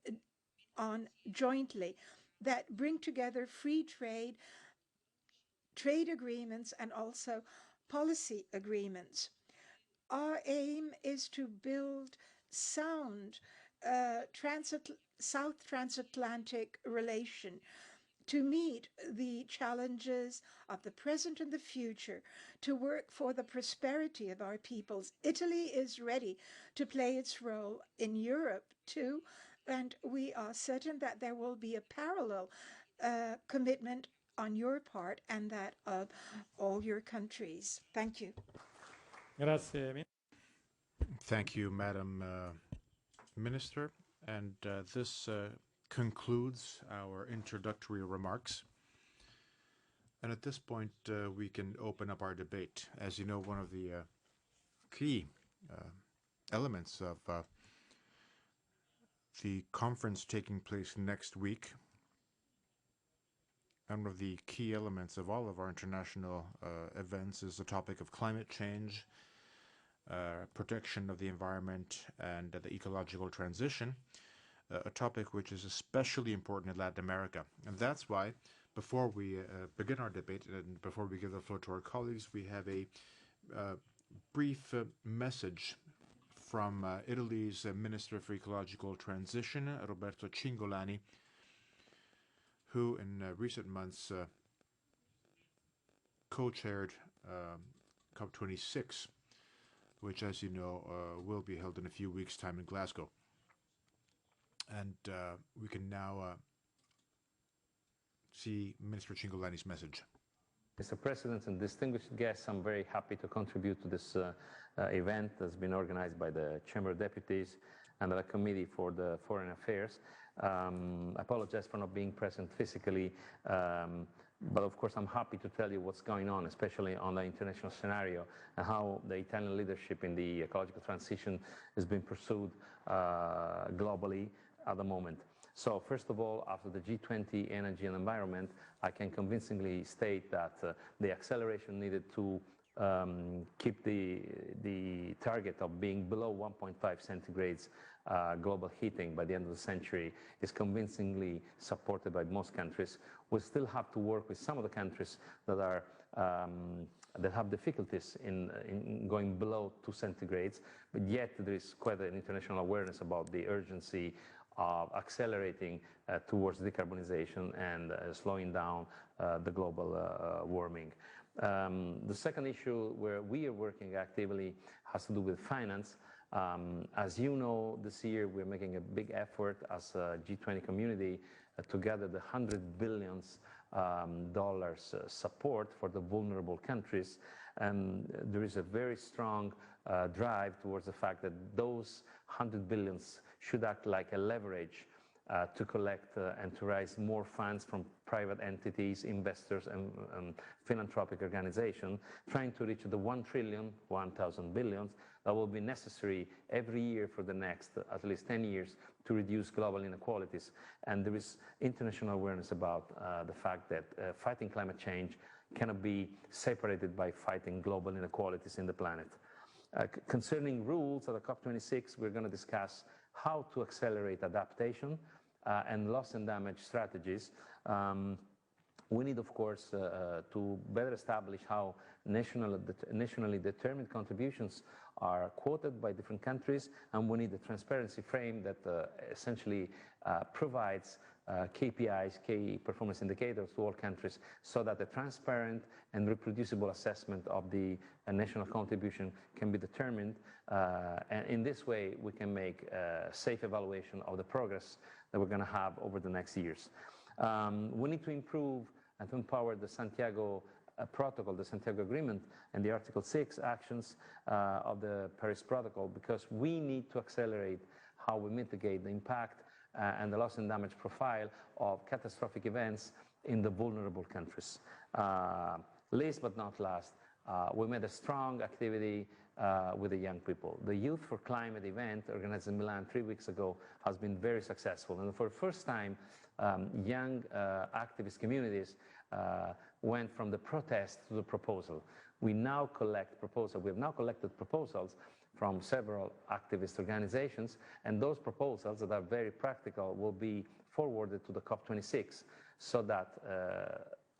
on jointly, that bring together free trade agreements, and also policy agreements. Our aim is to build sound South transatlantic relation to meet the challenges of the present and the future, to work for the prosperity of our peoples. Italy is ready to play its role in Europe too, and we are certain that there will be a parallel commitment on your part and that of all your countries. Thank you. Grazie. Thank you, Madam Minister. And this concludes our introductory remarks. And at this point, we can open up our debate. As you know, one of the key elements of the conference taking place next week, and one of the key elements of all of our international events, is the topic of climate change, protection of the environment, and the ecological transition, a topic which is especially important in Latin America. And that's why, before we begin our debate and before we give the floor to our colleagues, we have a brief message from Italy's Minister for Ecological Transition, Roberto Cingolani, who in recent months co-chaired COP26, which, as you know, will be held in a few weeks' time in Glasgow. And we can now see Minister Cingolani's message. Mr. President and distinguished guests, I'm very happy to contribute to this event that's been organized by the Chamber of Deputies and the Committee for the Foreign Affairs. I apologize for not being present physically, but of course I'm happy to tell you what's going on, especially on the international scenario, and how the Italian leadership in the ecological transition is being pursued globally at the moment. So first of all, after the G20 Energy and Environment, I can convincingly state that the acceleration needed to keep the target of being below 1.5 centigrades global heating by the end of the century is convincingly supported by most countries. We still have to work with some of the countries that are that have difficulties in going below 2 centigrades, but yet there is quite an international awareness about the urgency of accelerating towards decarbonization and slowing down the global warming. The second issue where we are working actively has to do with finance. As you know, this year we're making a big effort as a G20 community to gather the $100 billion support for the vulnerable countries. And there is a very strong drive towards the fact that those 100 billions should act like a leverage to collect and to raise more funds from private entities, investors, and philanthropic organizations, trying to reach the 1 trillion, 1,000 billions that will be necessary every year for the next at least 10 years to reduce global inequalities. And there is international awareness about the fact that fighting climate change cannot be separated by fighting global inequalities in the planet. Concerning rules at the COP26, we're going to discuss how to accelerate adaptation and loss and damage strategies. We need, of course, to better establish how nationally determined contributions are quoted by different countries, and we need a transparency frame that essentially provides KPIs, key performance indicators to all countries, so that a transparent and reproducible assessment of the national contribution can be determined. And in this way, we can make a safe evaluation of the progress that we're going to have over the next years. We need to improve and to empower the Santiago Protocol, the Santiago Agreement, and the Article 6 actions of the Paris Protocol, because we need to accelerate how we mitigate the impact and the loss and damage profile of catastrophic events in the vulnerable countries. Last but not last, we made a strong activity with the young people. The Youth for Climate event, organized in Milan 3 weeks ago, has been very successful. And for the first time, young activist communities went from the protest to the proposal. We now collect proposals. We have now collected proposals from several activist organizations, and those proposals that are very practical will be forwarded to the COP26 so that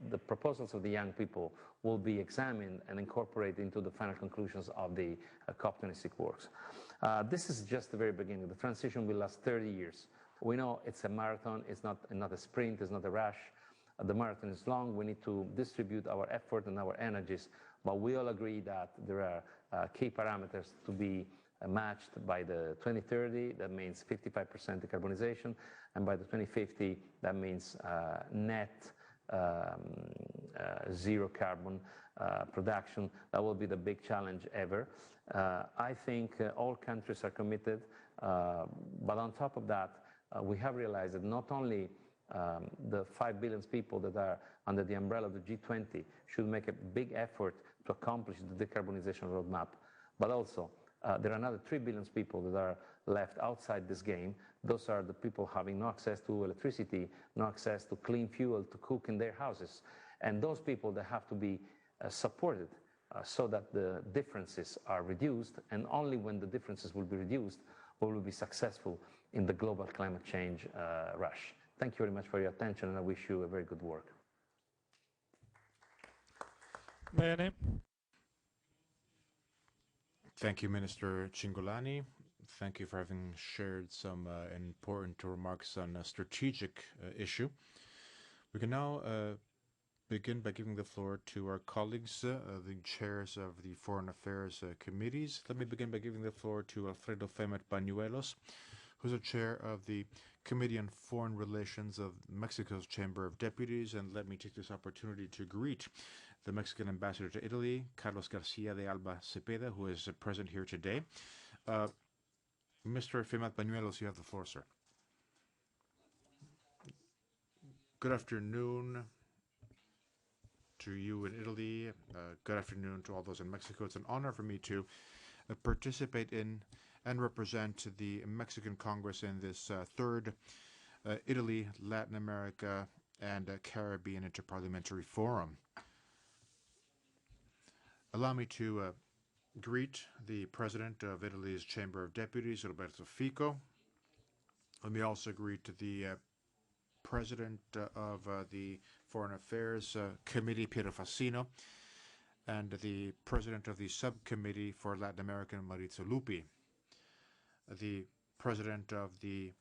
the proposals of the young people will be examined and incorporated into the final conclusions of the COP26 works. This is just the very beginning. The transition will last 30 years. We know it's a marathon, it's not a sprint, it's not a rush. The marathon is long. We need to distribute our effort and our energies, but we all agree that there are key parameters to be matched by the 2030. That means 55% decarbonization, and by the 2050, that means net zero carbon production. That will be the big challenge ever. I think all countries are committed But on top of that, we have realized that not only the 5 billion people that are under the umbrella of the G20 should make a big effort to accomplish the decarbonization roadmap, but also there are another 3 billion people that are left outside this game. Those are the people having no access to electricity, no access to clean fuel to cook in their houses. And those people, they have to be supported so that the differences are reduced, and only when the differences will be reduced, we will be successful in the global climate change rush. Thank you very much for your attention, and I wish you a very good work. Bene. Thank you, Minister Cingolani. Thank you for having shared some important remarks on a strategic issue. We can now begin by giving the floor to our colleagues, the chairs of the Foreign Affairs committees. Let me begin by giving the floor to Alfredo Femet Bañuelos, who's the chair of the Committee on Foreign Relations of Mexico's Chamber of Deputies. And let me take this opportunity to greet the Mexican ambassador to Italy, Carlos Garcia de Alba Cepeda, who is present here today. Mr. Femet Bañuelos, you have the floor, sir. Good afternoon to you in Italy. Good afternoon to all those in Mexico. It's an honor for me to participate in and represent the Mexican Congress in this third Italy, Latin America, and Caribbean Interparliamentary Forum. Allow me to greet the President of Italy's Chamber of Deputies, Roberto Fico. Let me also greet the President of the Foreign Affairs Committee, Piero Fassino, and the President of the Subcommittee for Latin America, Maurizio Lupi, the President of the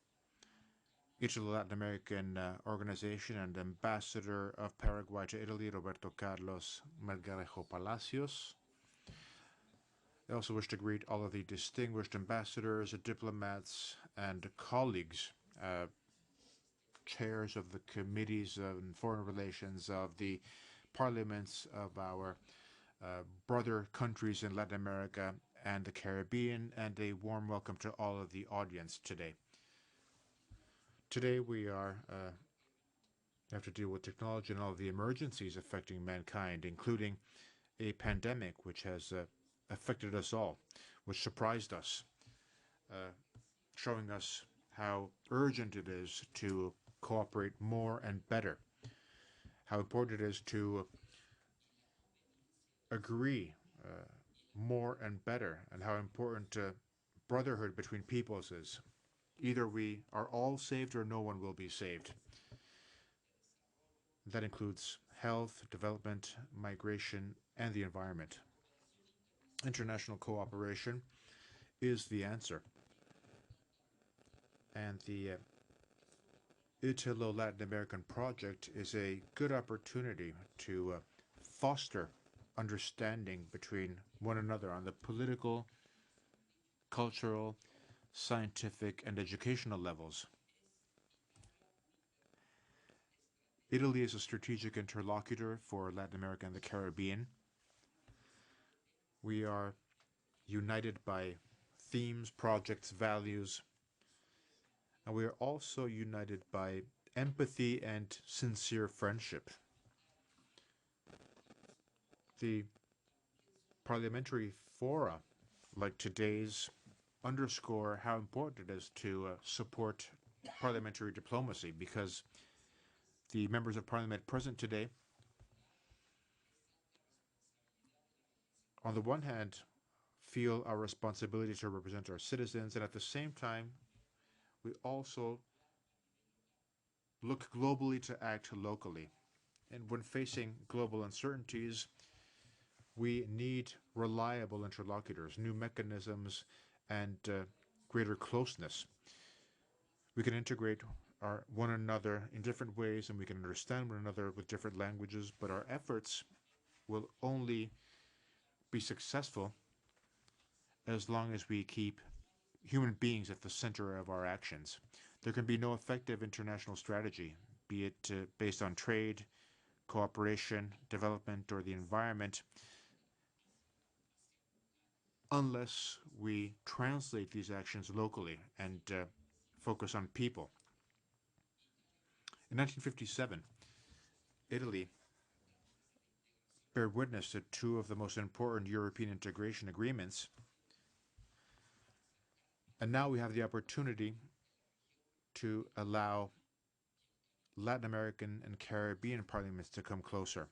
Italy-Latin American Organization and Ambassador of Paraguay to Italy, Roberto Carlos Melgarejo Palacios. I also wish to greet all of the distinguished ambassadors, diplomats, and colleagues, chairs of the committees on foreign relations of the parliaments of our brother countries in Latin America and the Caribbean, and a warm welcome to all of the audience today. Today we have to deal with technology and all of the emergencies affecting mankind, including a pandemic which has affected us all, which surprised us, showing us how urgent it is to cooperate more and better, how important it is to agree more and better, and how important brotherhood between peoples is. Either we are all saved or no one will be saved. That includes health, development, migration, and the environment. International cooperation is the answer. And the Italo-Latin American project is a good opportunity to foster understanding between one another on the political, cultural, scientific, and educational levels. Italy is a strategic interlocutor for Latin America and the Caribbean. We are united by themes, projects, values, and we are also united by empathy and sincere friendship. The parliamentary fora, like today's, underscore how important it is to support parliamentary diplomacy, because the members of parliament present today, on the one hand, feel our responsibility to represent our citizens, and at the same time, we also look globally to act locally. And when facing global uncertainties, we need reliable interlocutors, new mechanisms, and greater closeness. We can integrate one another in different ways, and we can understand one another with different languages, but our efforts will only be successful as long as we keep human beings at the center of our actions. There can be no effective international strategy, be it based on trade, cooperation, development, or the environment, unless we translate these actions locally and focus on people. In 1957, Italy bear witness to two of the most important European integration agreements, and now we have the opportunity to allow Latin American and Caribbean parliaments to come closer.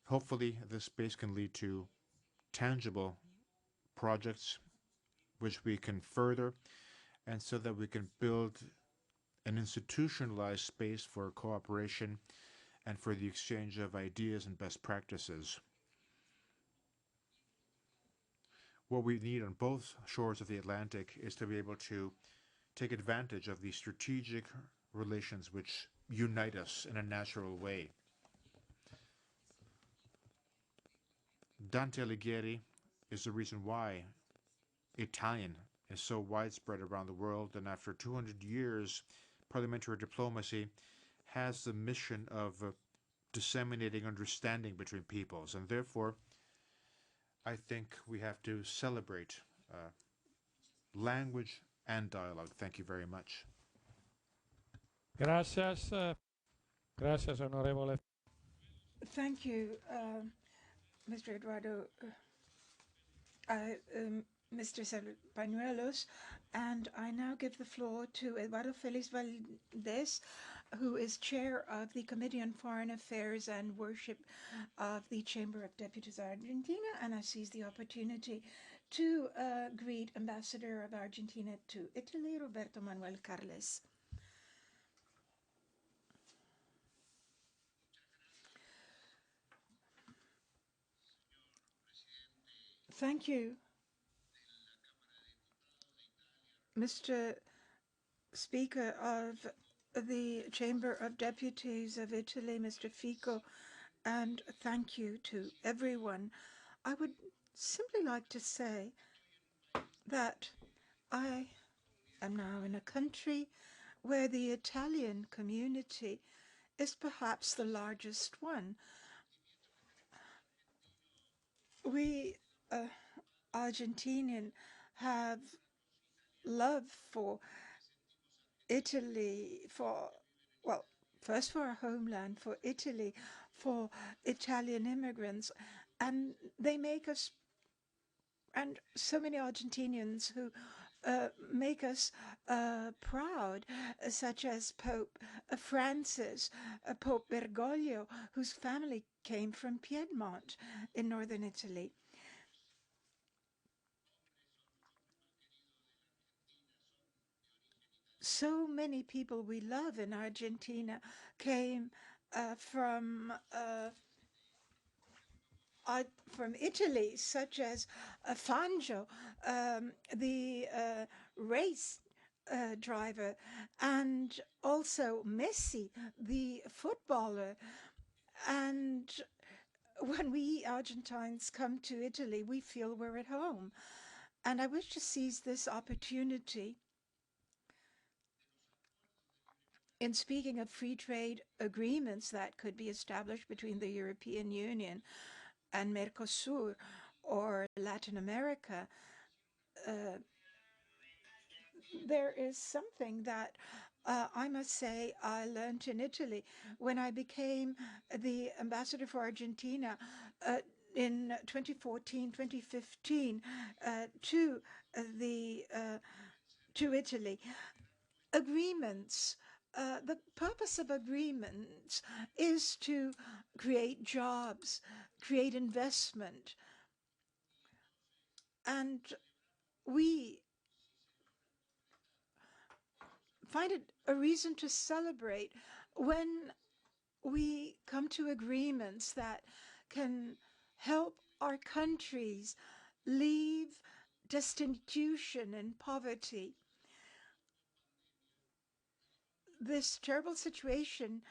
Hopefully, this space can lead to tangible projects which we can further, and so that we can build an institutionalized space for cooperation and for the exchange of ideas and best practices. What we need on both shores of the Atlantic is to be able to take advantage of the strategic relations which unite us in a natural way. Dante Alighieri is the reason why Italian is so widespread around the world, and after 200 years, parliamentary diplomacy has the mission of disseminating understanding between peoples, and therefore I think we have to celebrate language and dialogue. Thank you very much. Gracias. Gracias, onorevole. Thank you, Mr. Eduardo, Mr. Pañuelos, and I now give the floor to Eduardo Félix Valdés, who is chair of the Committee on Foreign Affairs and Worship of the Chamber of Deputies of Argentina, and I seize the opportunity to greet Ambassador of Argentina to Italy, Roberto Manuel Carles. Thank you, Mr. Speaker of the Chamber of Deputies of Italy, Mr. Fico, and thank you to everyone. I would simply like to say that I am now in a country where the Italian community is perhaps the largest one. We Argentinian have love for Italy, first for our homeland, for Italy, for Italian immigrants, and they make us, and so many Argentinians who make us proud, such as Pope Francis, Pope Bergoglio, whose family came from Piedmont in northern Italy. So many people we love in Argentina came from Italy, such as Fangio, the race driver, and also Messi, the footballer. And when we Argentines come to Italy, we feel we're at home. And I wish to seize this opportunity in speaking of free trade agreements that could be established between the European Union and Mercosur or Latin America. There is something that I must say I learned in Italy when I became the ambassador for Argentina in 2014, 2015 to Italy. Agreements. The purpose of agreements is to create jobs, create investment, and we find it a reason to celebrate when we come to agreements that can help our countries leave destitution and poverty. This terrible situation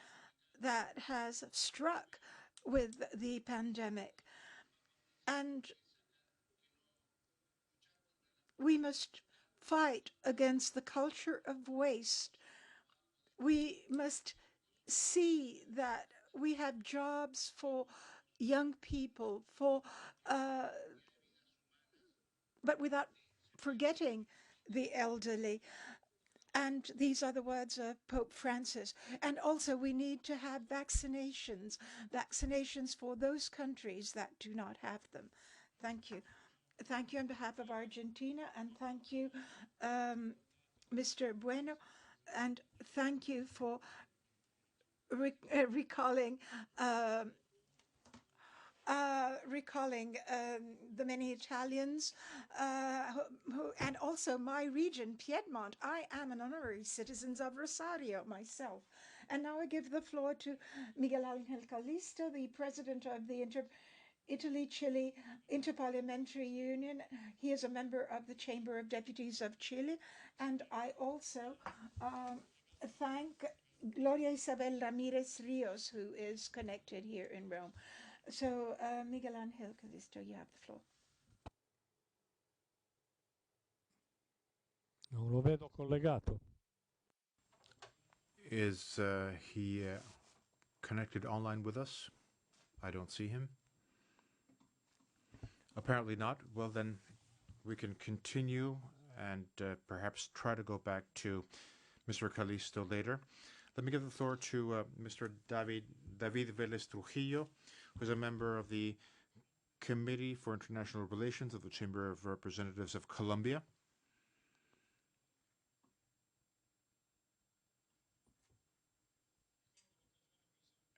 that has struck with the pandemic, and we must fight against the culture of waste. We must see that we have jobs for young people, but without forgetting the elderly. And these are the words of Pope Francis. And also, we need to have vaccinations for those countries that do not have them. Thank you. Thank you on behalf of Argentina, and thank you, Mr. Bueno, and thank you for recalling the many Italians and also my region, Piedmont. I am an honorary citizen of Rosario myself. And now I give the floor to Miguel Angel Callisto, the president of the Italy-Chile Interparliamentary Union. He is a member of the Chamber of Deputies of Chile. And I also thank Gloria Isabel Ramirez Rios, who is connected here in Rome. So, Miguel Angel Callisto, you have the floor. Non lo vedo collegato. Is he connected online with us? I don't see him. Apparently not. Well, then we can continue and perhaps try to go back to Mr. Callisto later. Let me give the floor to Mr. David Vélez Trujillo, who is a member of the Committee for International Relations of the Chamber of Representatives of Colombia.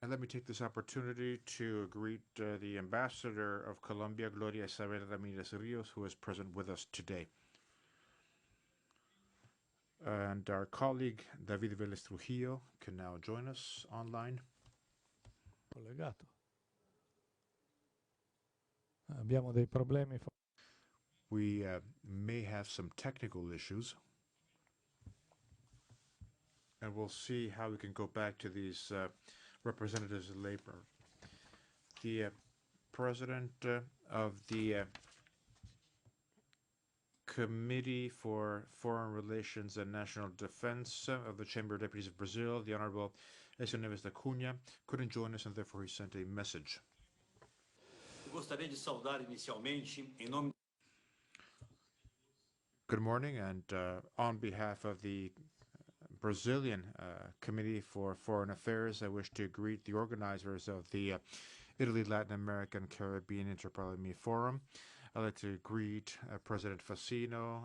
And let me take this opportunity to greet the Ambassador of Colombia, Gloria Isabel Ramirez Rios, who is present with us today. And our colleague, David Vélez Trujillo, can now join us online. Collegato. Abbiamo dei problemi. We may have some technical issues. And we'll see how we can go back to these representatives of labor. The president of the Committee for Foreign Relations and National Defense of the Chamber of Deputies of Brazil, the Honorable Écio Neves da Cunha, couldn't join us, and therefore he sent a message. Good morning, and on behalf of the Brazilian Committee for Foreign Affairs, I wish to greet the organizers of the Italy, Latin America, and Caribbean Interparliamentary Forum. I'd like to greet President Fassino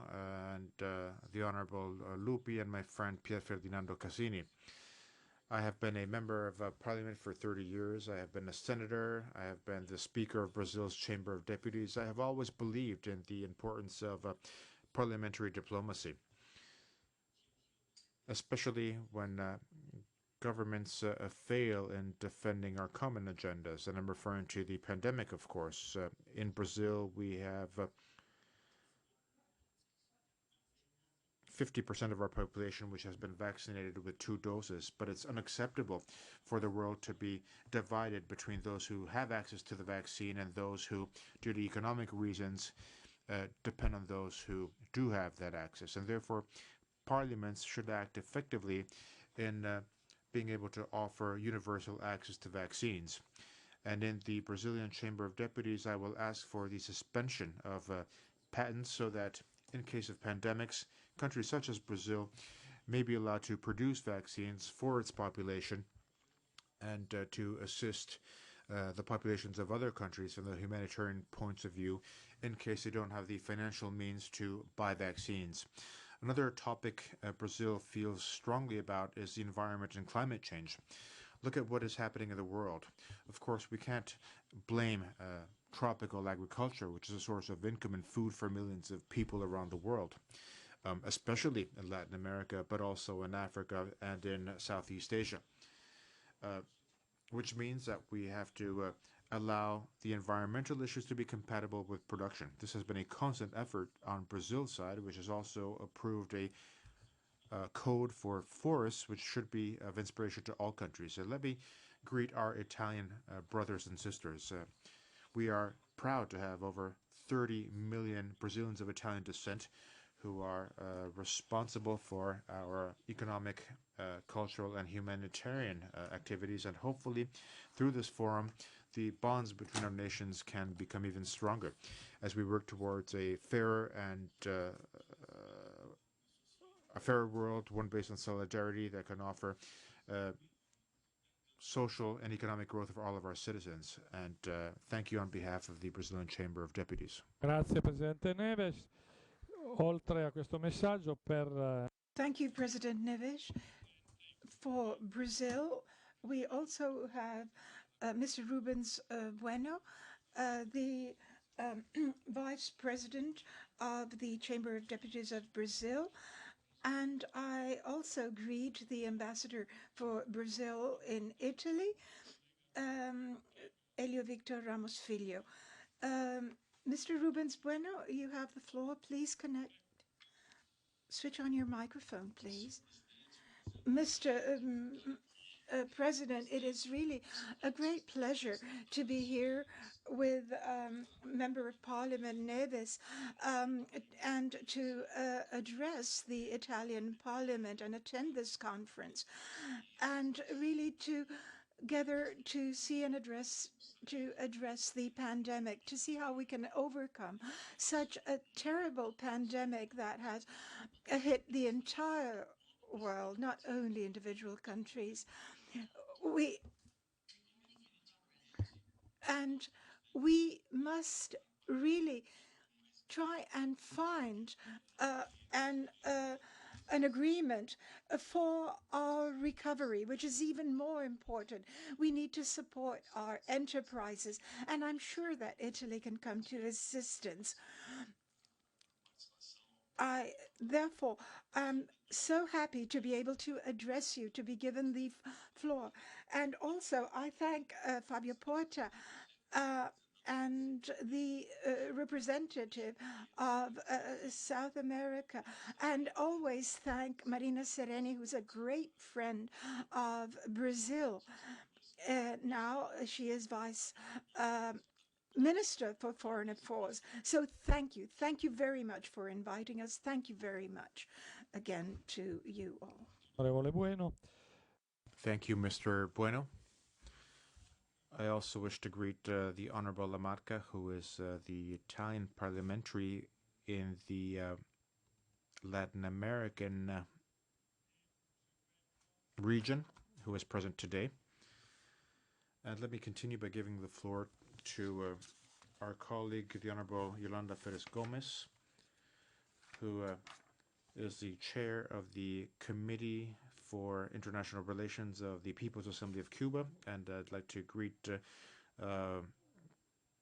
and the Honorable Lupi and my friend Pier Ferdinando Casini. I have been a member of Parliament for 30 years. I have been a senator. I have been the Speaker of Brazil's Chamber of Deputies. I have always believed in the importance of parliamentary diplomacy, especially when governments fail in defending our common agendas. And I'm referring to the pandemic, of course. In Brazil, we have 50% of our population which has been vaccinated with 2 doses, but it's unacceptable for the world to be divided between those who have access to the vaccine and those who, due to economic reasons, depend on those who do have that access. And therefore, parliaments should act effectively in being able to offer universal access to vaccines. And in the Brazilian Chamber of Deputies, I will ask for the suspension of patents so that in case of pandemics, countries such as Brazil may be allowed to produce vaccines for its population and to assist the populations of other countries from the humanitarian points of view in case they don't have the financial means to buy vaccines. Another topic Brazil feels strongly about is the environment and climate change. Look at what is happening in the world. Of course, we can't blame tropical agriculture, which is a source of income and food for millions of people around the world, especially in Latin America, but also in Africa and in Southeast Asia, which means that we have to allow the environmental issues to be compatible with production. This has been a constant effort on Brazil's side, which has also approved a code for forests, which should be of inspiration to all countries. So let me greet our Italian brothers and sisters. We are proud to have over 30 million Brazilians of Italian descent who are responsible for our economic, cultural, and humanitarian activities. And hopefully, through this forum, the bonds between our nations can become even stronger as we work towards a fairer and a fairer world, one based on solidarity that can offer social and economic growth for all of our citizens. And thank you on behalf of the Brazilian Chamber of Deputies. Grazie Presidente Neves. Oltre a questo messaggio Thank you, President Neves. For Brazil, we also have Mr. Rubens Bueno, the Vice President of the Chamber of Deputies of Brazil. And I also greet the Ambassador for Brazil in Italy, Elio Victor Ramos Filho. Mr. Rubens Bueno, you have the floor. Please switch on your microphone, please. Mr. President, it is really a great pleasure to be here with Member of Parliament Neves and to address the Italian Parliament and attend this conference, and really together to see and address the pandemic, to see how we can overcome such a terrible pandemic that has hit the entire world, not only individual countries. We must really try and find an agreement for our recovery, which is even more important. We need to support our enterprises, and I'm sure that Italy can come to assistance. I, therefore, am so happy to be able to address you, to be given the floor. And also, I thank Fabio Porta and the representative of South America, and always thank Marina Sereni, who's a great friend of Brazil. Now she is Vice Minister for Foreign Affairs. So thank you. Thank you very much for inviting us. Thank you very much again to you all. Bueno. Thank you, Mr. Bueno. I also wish to greet the Honorable Lamarca, who is the Italian parliamentary in the Latin American region, who is present today. And let me continue by giving the floor to our colleague, the Honorable Yolanda Perez Gomez, who is the chair of the Committee for International Relations of the People's Assembly of Cuba. And I'd like to greet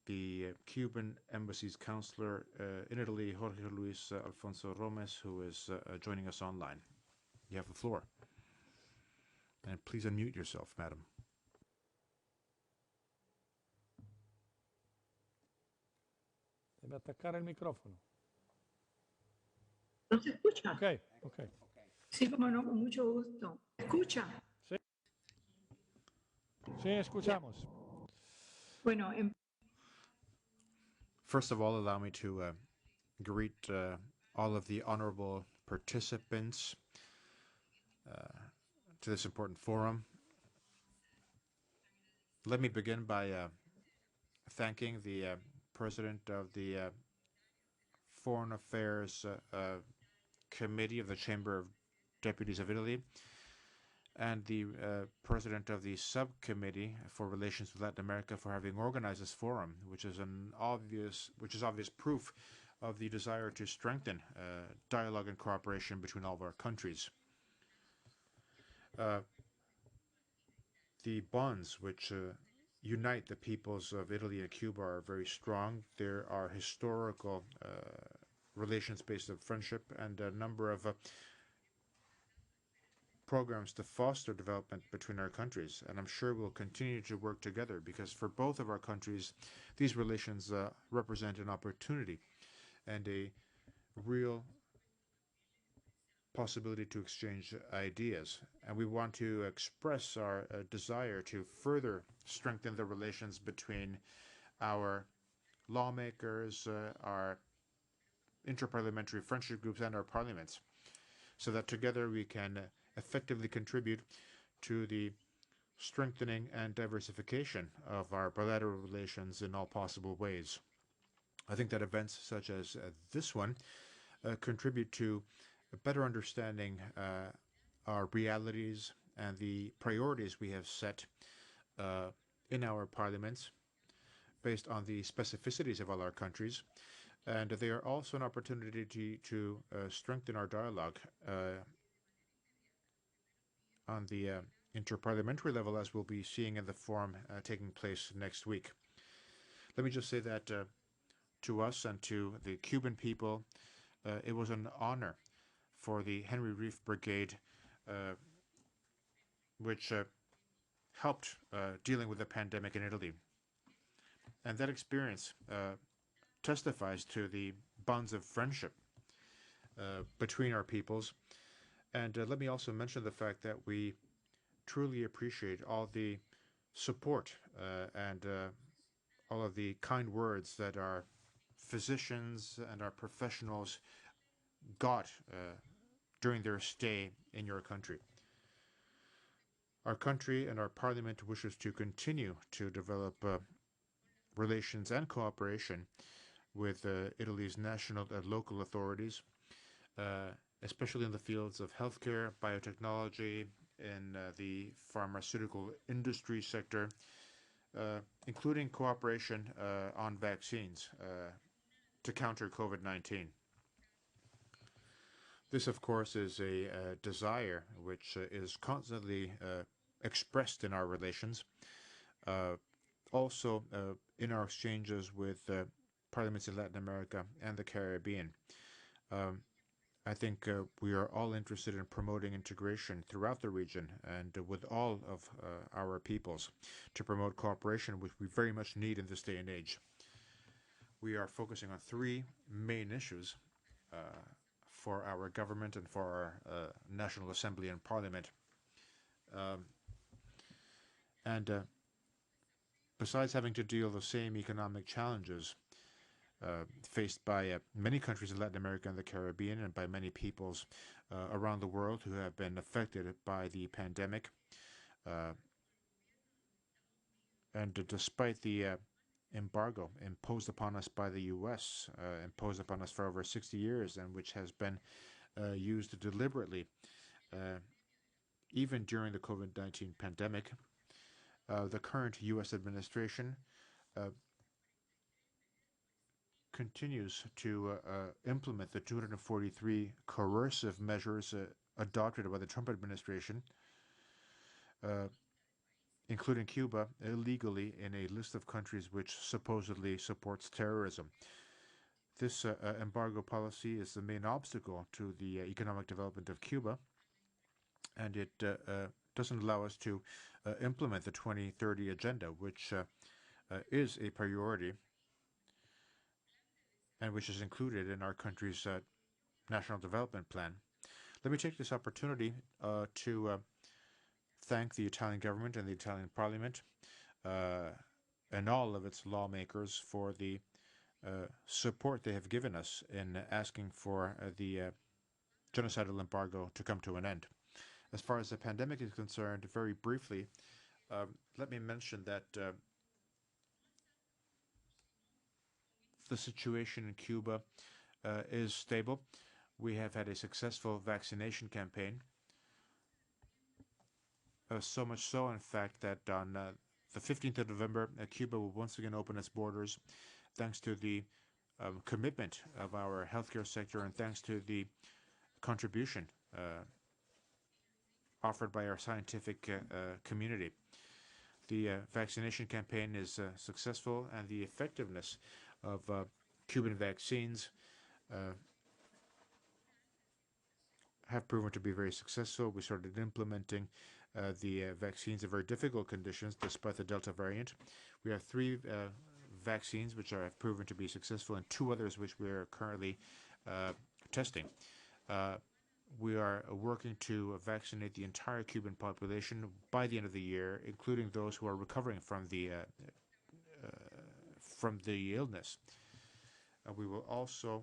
the Cuban Embassy's counselor in Italy, Jorge Luis Alfonso Romes, who is joining us online. You have the floor. And please unmute yourself, madam. Debe attaccare il microfono. ¿No se escucha? Ok, ok. Sí, como no, con mucho gusto. ¿Se escucha? Sí. Sí, escuchamos. Bueno, First of all, allow me to greet all of the honorable participants to this important forum. Let me begin by thanking the President of the Foreign Affairs Committee of the Chamber of Deputies of Italy and the President of the Subcommittee for Relations with Latin America for having organized this forum, which is obvious proof of the desire to strengthen dialogue and cooperation between all of our countries. The bonds which unite the peoples of Italy and Cuba are very strong. There are historical relations based on friendship and a number of programs to foster development between our countries. And I'm sure we'll continue to work together because for both of our countries, these relations represent an opportunity and a real possibility to exchange ideas. And we want to express our desire to further strengthen the relations between our lawmakers, our interparliamentary friendship groups, and our parliaments, so that together we can effectively contribute to the strengthening and diversification of our bilateral relations in all possible ways. I think that events such as this one contribute to a better understanding our realities and the priorities we have set in our parliaments based on the specificities of all our countries. And they are also an opportunity to strengthen our dialogue on the interparliamentary level, as we'll be seeing in the forum taking place next week. Let me just say that to us and to the Cuban people, it was an honor for the Henry Reef Brigade, which helped dealing with the pandemic in Italy. And that experience testifies to the bonds of friendship between our peoples. And let me also mention the fact that we truly appreciate all the support and all of the kind words that our physicians and our professionals got during their stay in your country. Our country and our parliament wishes to continue to develop relations and cooperation with Italy's national and local authorities, especially in the fields of healthcare, biotechnology, in the pharmaceutical industry sector, including cooperation on vaccines to counter COVID-19. This, of course, is a desire which is constantly expressed in our relations, also in our exchanges with parliaments in Latin America and the Caribbean. I think we are all interested in promoting integration throughout the region and with all of our peoples to promote cooperation, which we very much need in this day and age. We are focusing on three main issues for our government and for our National Assembly and Parliament. Besides having to deal with the same economic challenges faced by many countries in Latin America and the Caribbean and by many peoples around the world who have been affected by the pandemic. And despite the embargo imposed upon us by the U.S., imposed upon us for over 60 years, and which has been used deliberately, even during the COVID-19 pandemic, the current U.S. administration continues to implement the 243 coercive measures adopted by the Trump administration, including Cuba, illegally in a list of countries which supposedly supports terrorism. This embargo policy is the main obstacle to the economic development of Cuba, and it doesn't allow us to implement the 2030 agenda, which is a priority and which is included in our country's national development plan. Let me take this opportunity to thank the Italian government and the Italian parliament and all of its lawmakers for the support they have given us in asking for the genocidal embargo to come to an end. As far as the pandemic is concerned, very briefly, let me mention that the situation in Cuba is stable. We have had a successful vaccination campaign. So much so, in fact, that on the 15th of November, Cuba will once again open its borders, thanks to the commitment of our healthcare sector and thanks to the contribution offered by our scientific community. The vaccination campaign is successful, and the effectiveness of Cuban vaccines have proven to be very successful. We started implementing the vaccines in very difficult conditions despite the Delta variant. We have 3 vaccines which have proven to be successful and 2 others which we are currently testing. We are working to vaccinate the entire Cuban population by the end of the year, including those who are recovering from the illness. We will also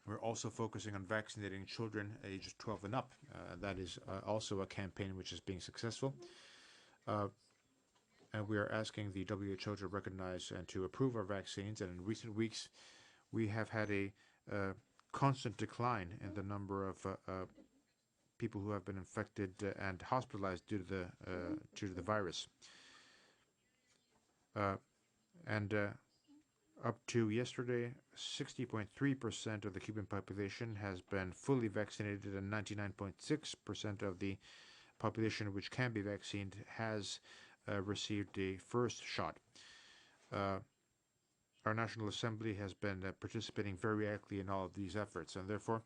we're also focusing on vaccinating children aged 12 and up. That is also a campaign which is being successful. And we are asking the WHO to recognize and to approve our vaccines. And in recent weeks, we have had a constant decline in the number of people who have been infected and hospitalized due to the virus. And up to yesterday, 60.3% of the Cuban population has been fully vaccinated, and 99.6% of the population which can be vaccinated has received a first shot. Our National Assembly has been participating very actively in all of these efforts, and therefore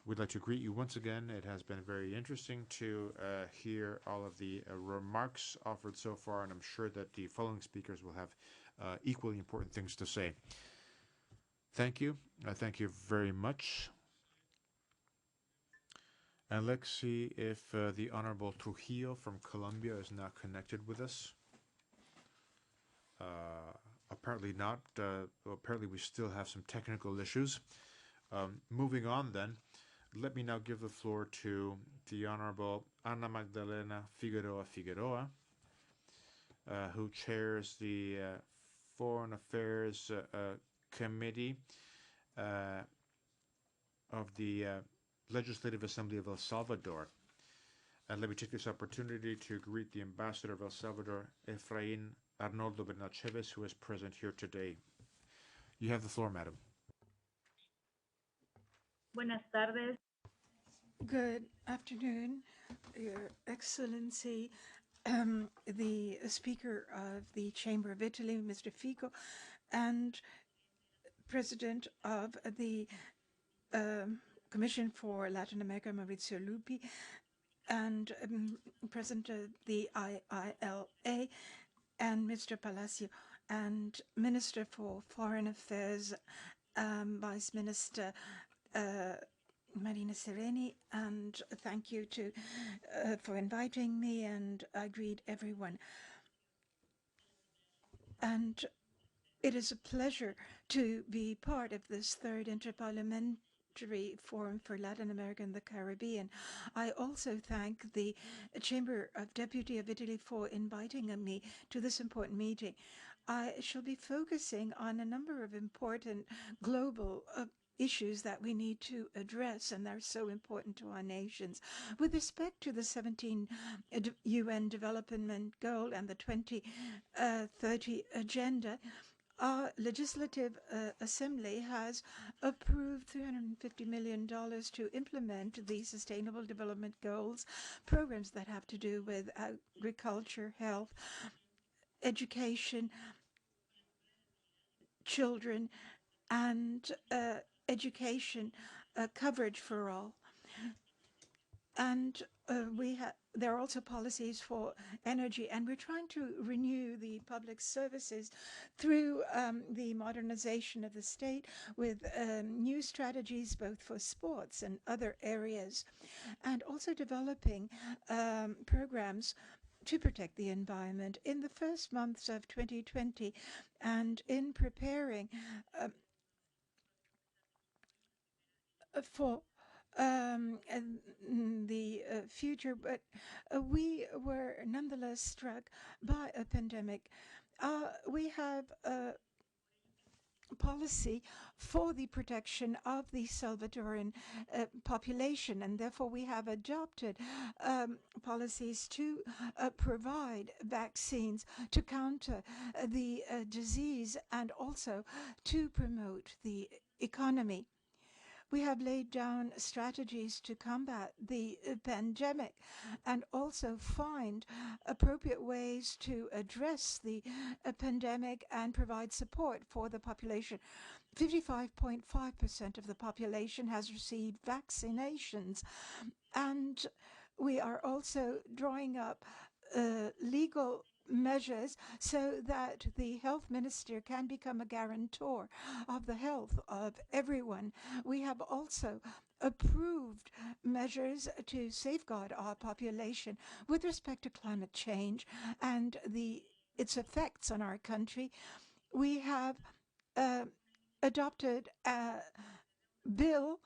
we'd like to greet you once again. It has been very interesting to hear all of the remarks offered so far, and I'm sure that the following speakers will have equally important things to say. Thank you. Thank you very much. And let's see if the Honorable Trujillo from Colombia is now connected with us. Apparently not. Apparently we still have some technical issues. Moving on then, let me now give the floor to the Honorable Ana Magdalena Figueroa, who chairs the Foreign Affairs Committee of the Legislative Assembly of El Salvador. And let me take this opportunity to greet the Ambassador of El Salvador, Efraín Arnoldo Bernal Chavez, who is present here today. You have the floor, madam. Buenas tardes. Good afternoon, Your Excellency, the Speaker of the Chamber of Italy, Mr. Fico, and President of the Commission for Latin America, Maurizio Lupi, and President of the IILA, and Mr. Palacio, and Minister for Foreign Affairs, Vice Minister Marina Sereni, and thank you for inviting me, and I greet everyone. And it is a pleasure to be part of this third Interparlamentary Forum for Latin America and the Caribbean. I also thank the Chamber of Deputies of Italy for inviting me to this important meeting. I shall be focusing on a number of important global issues that we need to address, and they're so important to our nations. With respect to the 17 UN Development Goal and the 2030 Agenda, our Legislative Assembly has approved $350 million to implement the Sustainable Development Goals, programs that have to do with agriculture, health, education, children, and education coverage for all. And there are also policies for energy, and we're trying to renew the public services through the modernization of the state with new strategies both for sports and other areas, and also developing programs to protect the environment. In the first months of 2020 and in preparing for the future, but we were nonetheless struck by a pandemic. We have a policy for the protection of the Salvadoran population, and therefore we have adopted policies to provide vaccines to counter the disease and also to promote the economy. We have laid down strategies to combat the pandemic and also find appropriate ways to address the pandemic and provide support for the population. 55.5% of the population has received vaccinations, and we are also drawing up legal measures so that the health minister can become a guarantor of the health of everyone. We have also approved measures to safeguard our population with respect to climate change and its effects on our country. We have adopted a bill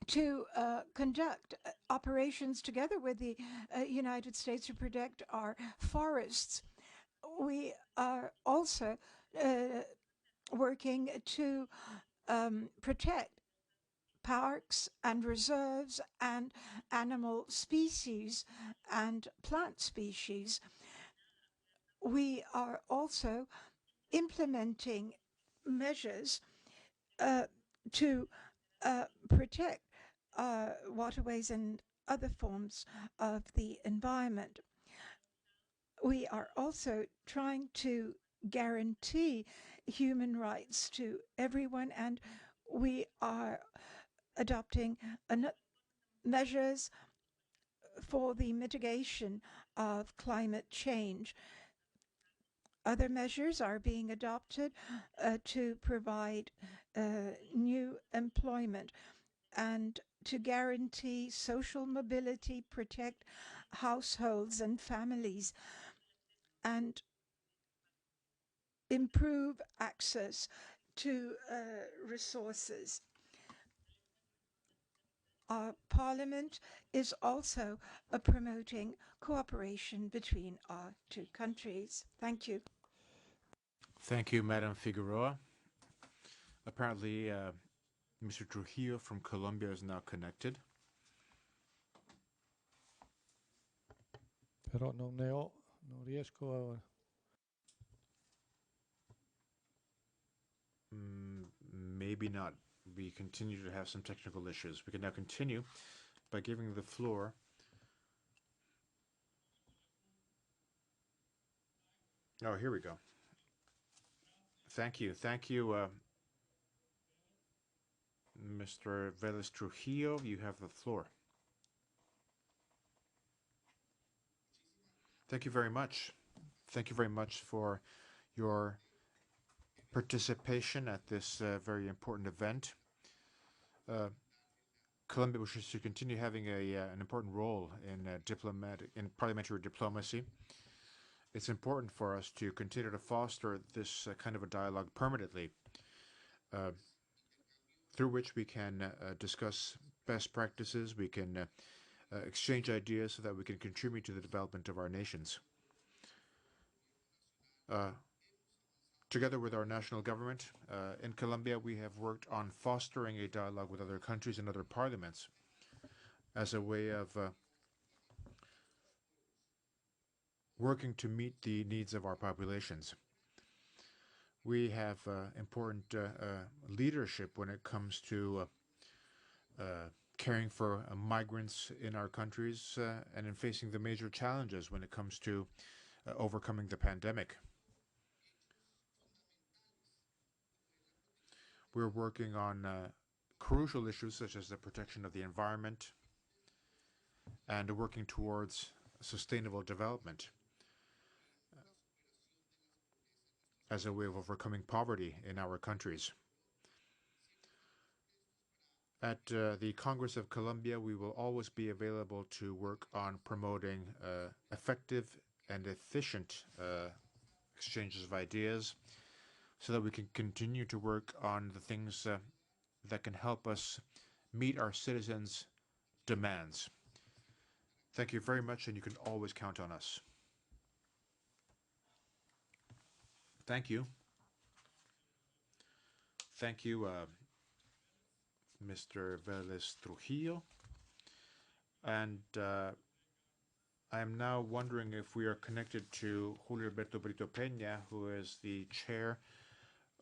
to conduct operations together with the United States to protect our forests. We are also working to protect parks and reserves and animal species and plant species. We are also implementing measures to protect waterways and other forms of the environment. We are also trying to guarantee human rights to everyone, and we are adopting measures for the mitigation of climate change. Other measures are being adopted to provide new employment and to guarantee social mobility, protect households and families, and improve access to resources. Our Parliament is also promoting cooperation between our two countries. Thank you. Thank you, Madam Figueroa. Apparently, Mr. Trujillo from Colombia is now connected. Però non riesco a... Maybe not. We continue to have some technical issues. We can now continue by giving the floor Oh, here we go. Thank you. Thank you, Mr. Vélez Trujillo. You have the floor. Thank you very much. Thank you very much for your participation at this very important event. Colombia wishes to continue having an important role in parliamentary diplomacy. It's important for us to continue to foster this kind of a dialogue permanently, through which we can discuss best practices, we can exchange ideas so that we can contribute to the development of our nations. Together with our national government, in Colombia, we have worked on fostering a dialogue with other countries and other parliaments as a way of working to meet the needs of our populations. We have important leadership when it comes to caring for migrants in our countries and in facing the major challenges when it comes to overcoming the pandemic. We're working on crucial issues such as the protection of the environment and working towards sustainable development as a way of overcoming poverty in our countries. At the Congress of Colombia, we will always be available to work on promoting effective and efficient exchanges of ideas so that we can continue to work on the things that can help us meet our citizens' demands. Thank you very much, and you can always count on us. Thank you. Thank you, Mr. Vélez Trujillo. And I am now wondering if we are connected to Julio Alberto Brito Peña, who is the chair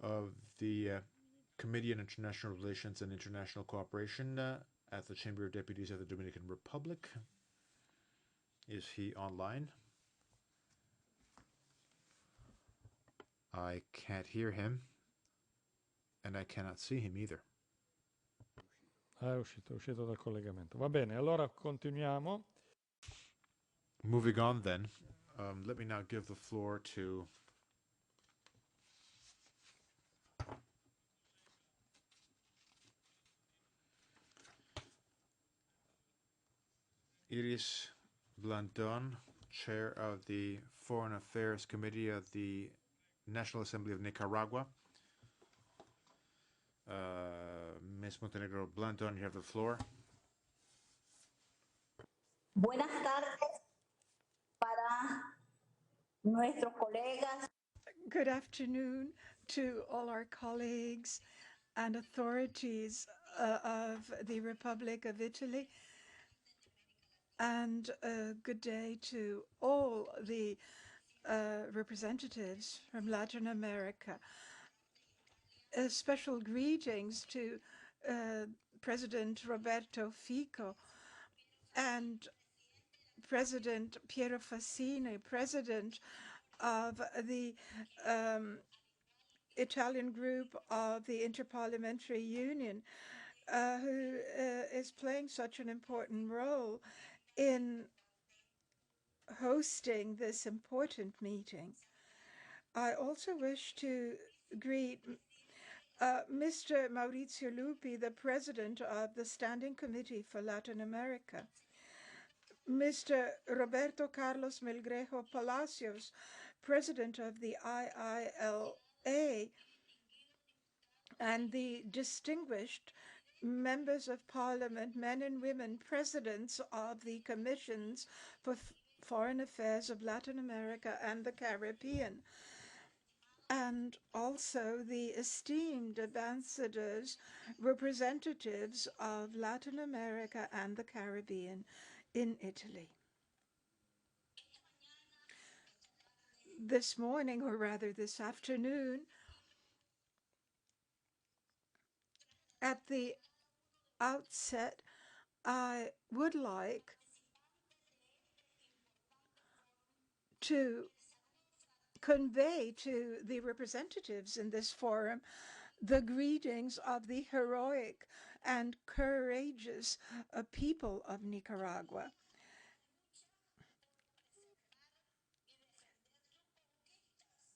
of the Committee on International Relations and International Cooperation at the Chamber of Deputies of the Dominican Republic. Is he online? I can't hear him, and I cannot see him either. È uscito dal collegamento. Va bene, allora continuiamo. Moving on then, let me now give the floor to Iris Blandón, chair of the Foreign Affairs Committee of the National Assembly of Nicaragua. Ms. Montenegro Blanton, you have the floor. Buenas tardes para nuestros colegas. Good afternoon to all our colleagues and authorities of the Republic of Italy, and a good day to all the representatives from Latin America. Special greetings to President Roberto Fico and President Piero Fassini, President of the Italian group of the Interparlamentary Union, who is playing such an important role in hosting this important meeting. I also wish to greet Mr. Maurizio Lupi, the President of the Standing Committee for Latin America, Mr. Roberto Carlos Melgrejo Palacios, President of the IILA, and the distinguished members of Parliament, men and women, presidents of the Commissions for Foreign Affairs of Latin America and the Caribbean, and also the esteemed ambassadors, representatives of Latin America and the Caribbean in Italy. This morning, or rather this afternoon, at the outset, I would like to convey to the representatives in this forum the greetings of the heroic and courageous people of Nicaragua.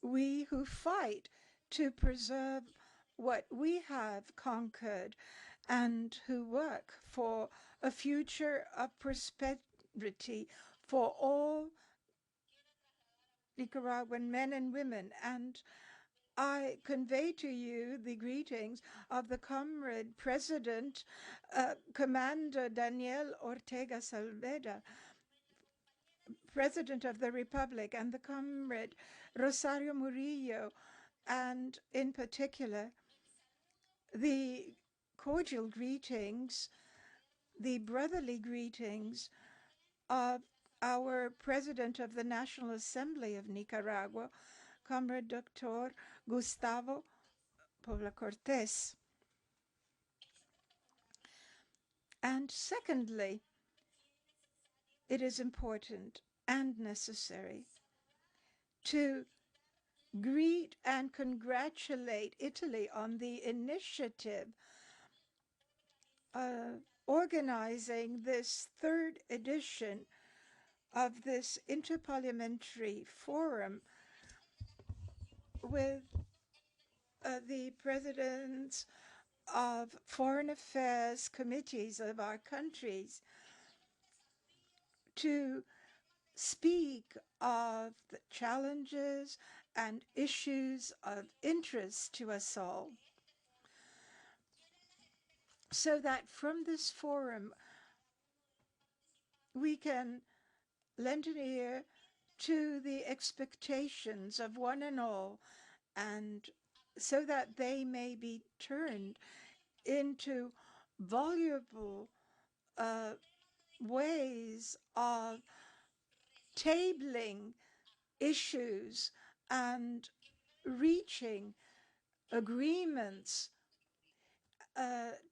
We who fight to preserve what we have conquered and who work for a future of prosperity for all Nicaraguan men and women. And I convey to you the greetings of the Comrade President, Commander Daniel Ortega Salveda, President of the Republic, and the Comrade Rosario Murillo, and in particular, the cordial greetings, the brotherly greetings of our President of the National Assembly of Nicaragua, Comrade Dr. Gustavo Povla Cortés. And secondly, it is important and necessary to greet and congratulate Italy on the initiative organizing this third edition of this interparliamentary forum with the presidents of foreign affairs committees of our countries to speak of the challenges and issues of interest to us all, so that from this forum we can lend an ear to the expectations of one and all, and so that they may be turned into voluble ways of tabling issues and reaching agreements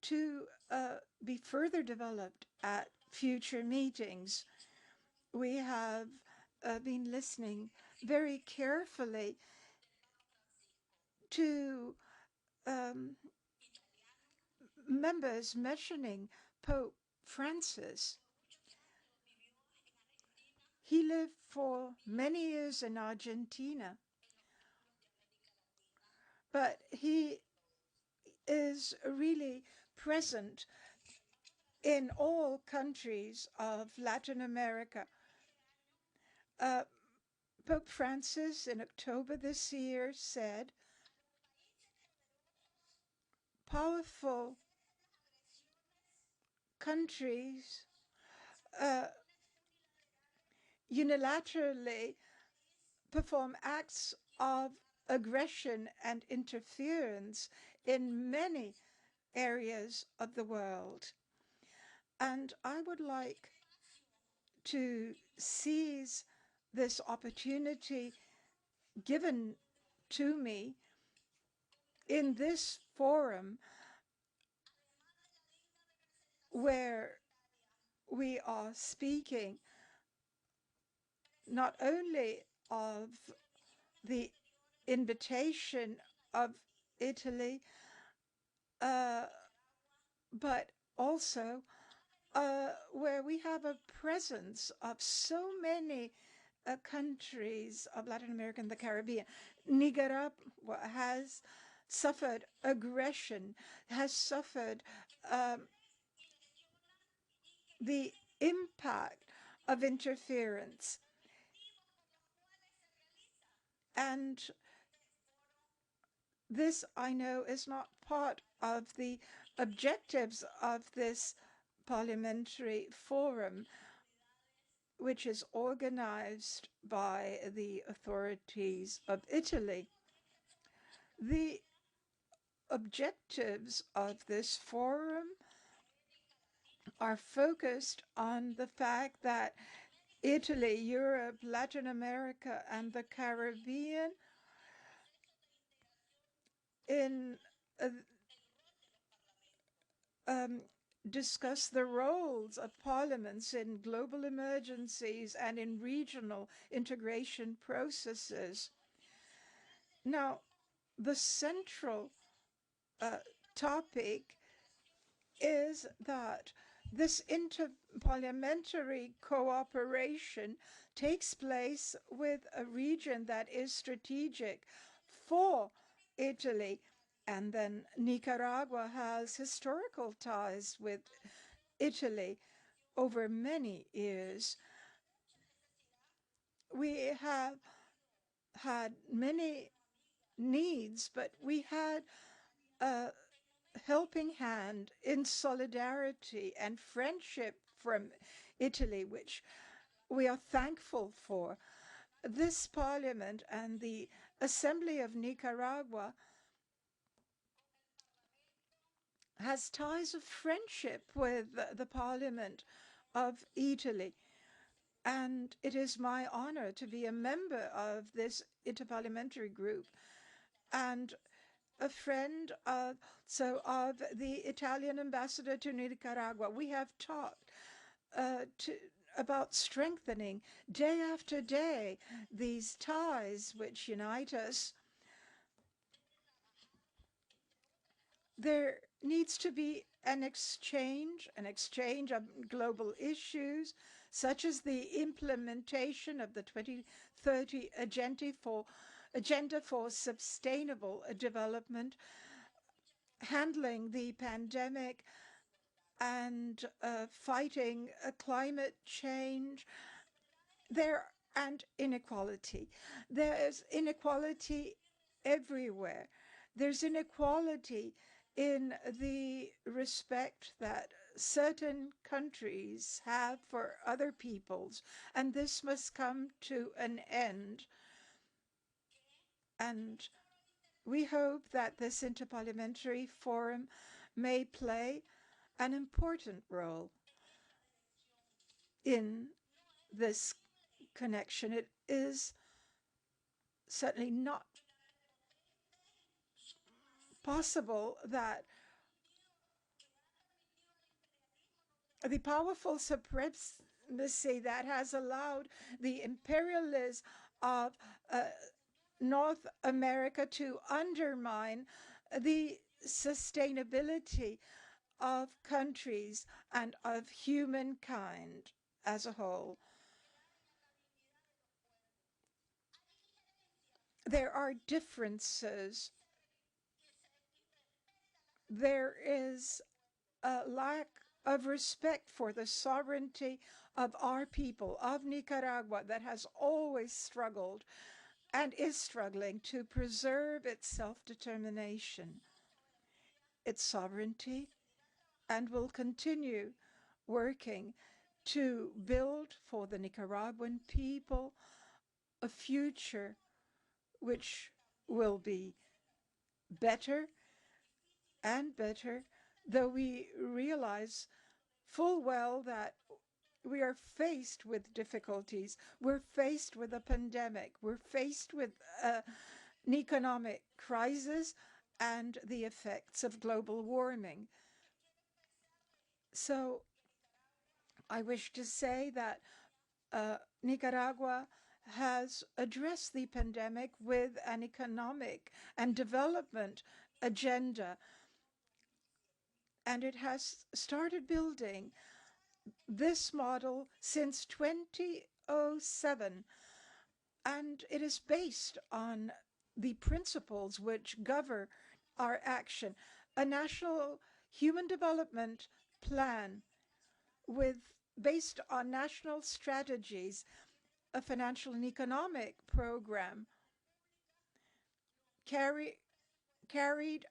to be further developed at future meetings. We have been listening very carefully to members mentioning Pope Francis. He lived for many years in Argentina, but he is really present in all countries of Latin America. Pope Francis in October this year said, powerful countries unilaterally perform acts of aggression and interference in many areas of the world. And I would like to seize this opportunity given to me in this forum where we are speaking not only of the invitation of Italy, but also where we have a presence of so many countries of Latin America and the Caribbean. Nicaragua has suffered aggression, has suffered the impact of interference. And this, I know, is not part of the objectives of this parliamentary forum, which is organized by the authorities of Italy. The objectives of this forum are focused on the fact that Italy, Europe, Latin America, and the Caribbean discuss the roles of parliaments in global emergencies and in regional integration processes. Now, the central topic is that this interparliamentary cooperation takes place with a region that is strategic for Italy. And then Nicaragua has historical ties with Italy over many years. We have had many needs, but we had a helping hand in solidarity and friendship from Italy, which we are thankful for. This parliament and the Assembly of Nicaragua has ties of friendship with the Parliament of Italy. And it is my honor to be a member of this interparliamentary group and a friend of the Italian ambassador to Nicaragua. We have talked about strengthening day after day these ties which unite us. There needs to be an exchange of global issues, such as the implementation of the 2030 Agenda for Sustainable Development, handling the pandemic, and fighting climate change. And inequality. There is inequality everywhere. There's inequality in the respect that certain countries have for other peoples, and this must come to an end. And we hope that this interparliamentary forum may play an important role in this connection. It is certainly not possible that the powerful supremacy that has allowed the imperialism of North America to undermine the sustainability of countries and of humankind as a whole. There are differences. There is a lack of respect for the sovereignty of our people, of Nicaragua, that has always struggled and is struggling to preserve its self-determination. its sovereignty and will continue working to build for the Nicaraguan people a future which will be better and better, though we realize full well that we are faced with difficulties. We're faced with a pandemic. We're faced with an economic crisis and the effects of global warming. So I wish to say that Nicaragua has addressed the pandemic with an economic and development agenda, and it has started building this model since 2007, and it is based on the principles which govern our action. A national human development plan based on national strategies, a financial and economic program carried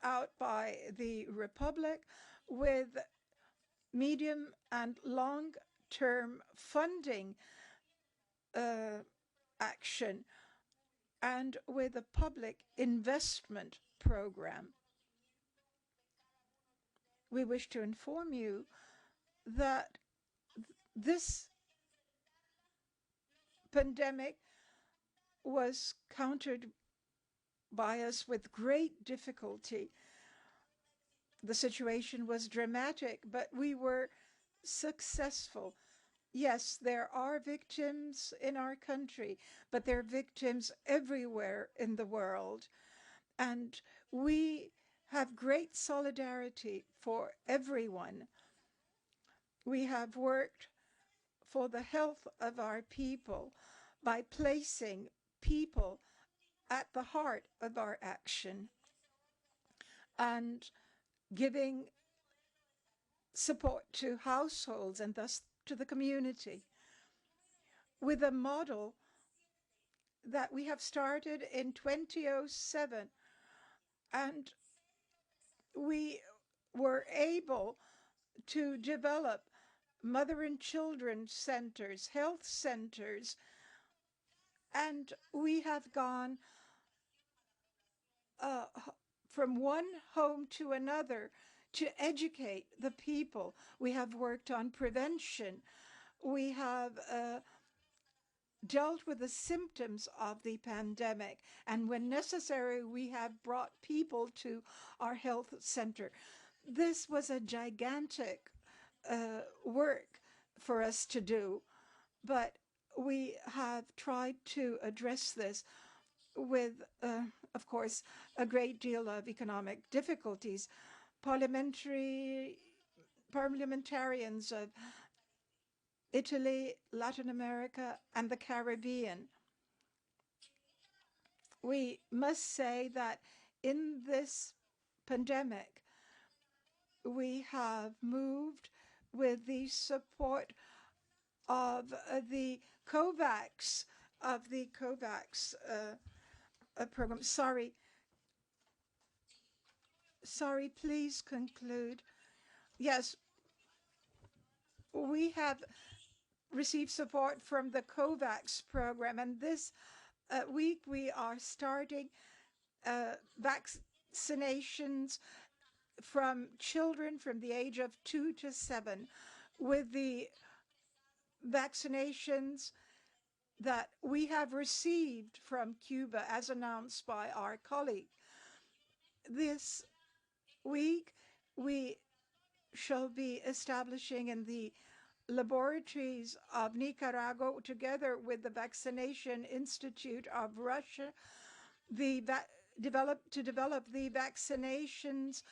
out by the Republic with medium and long-term funding action and with a public investment program. We wish to inform you that this pandemic was countered by us with great difficulty. The situation was dramatic, but we were successful. Yes, there are victims in our country, but there are victims everywhere in the world. And we have great solidarity for everyone. We have worked for the health of our people by placing people at the heart of our action and giving support to households and thus to the community with a model that we have started in 2007, and we were able to develop mother and children centers, health centers, and we have gone from one home to another to educate the people. We have worked on prevention. We have dealt with the symptoms of the pandemic, and when necessary, we have brought people to our health center. This was a gigantic work for us to do, but we have tried to address this with, of course, a great deal of economic difficulties. Parliamentarians of Italy, Latin America, and the Caribbean. We must say that in this pandemic, we have moved with the support of the COVAX program. Sorry, please conclude. Yes, we have received support from the COVAX program, and this week we are starting vaccinations from children from the age of 2 to 7 with the vaccinations that we have received from Cuba as announced by our colleague. This week we shall be establishing in the laboratories of Nicaragua, together with the Vaccination Institute of Russia, develop the vaccinations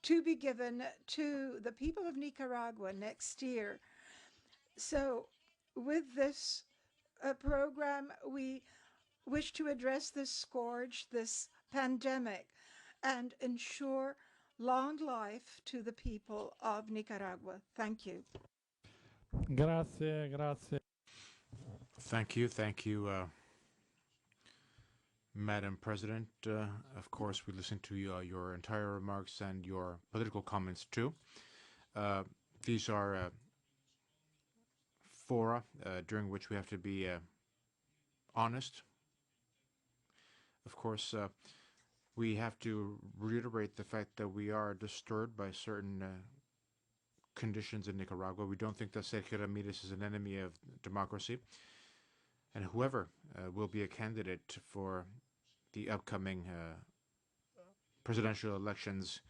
to be given to the people of Nicaragua next year. So with this program, we wish to address this scourge, this pandemic, and ensure long life to the people of Nicaragua. Thank you. Grazie. Thank you, Madam President. Of course, we listened to your entire remarks and your political comments too. These are fora during which we have to be honest. Of course, we have to reiterate the fact that we are disturbed by certain conditions in Nicaragua. We don't think that Sergio Ramirez is an enemy of democracy. And whoever will be a candidate for the upcoming presidential elections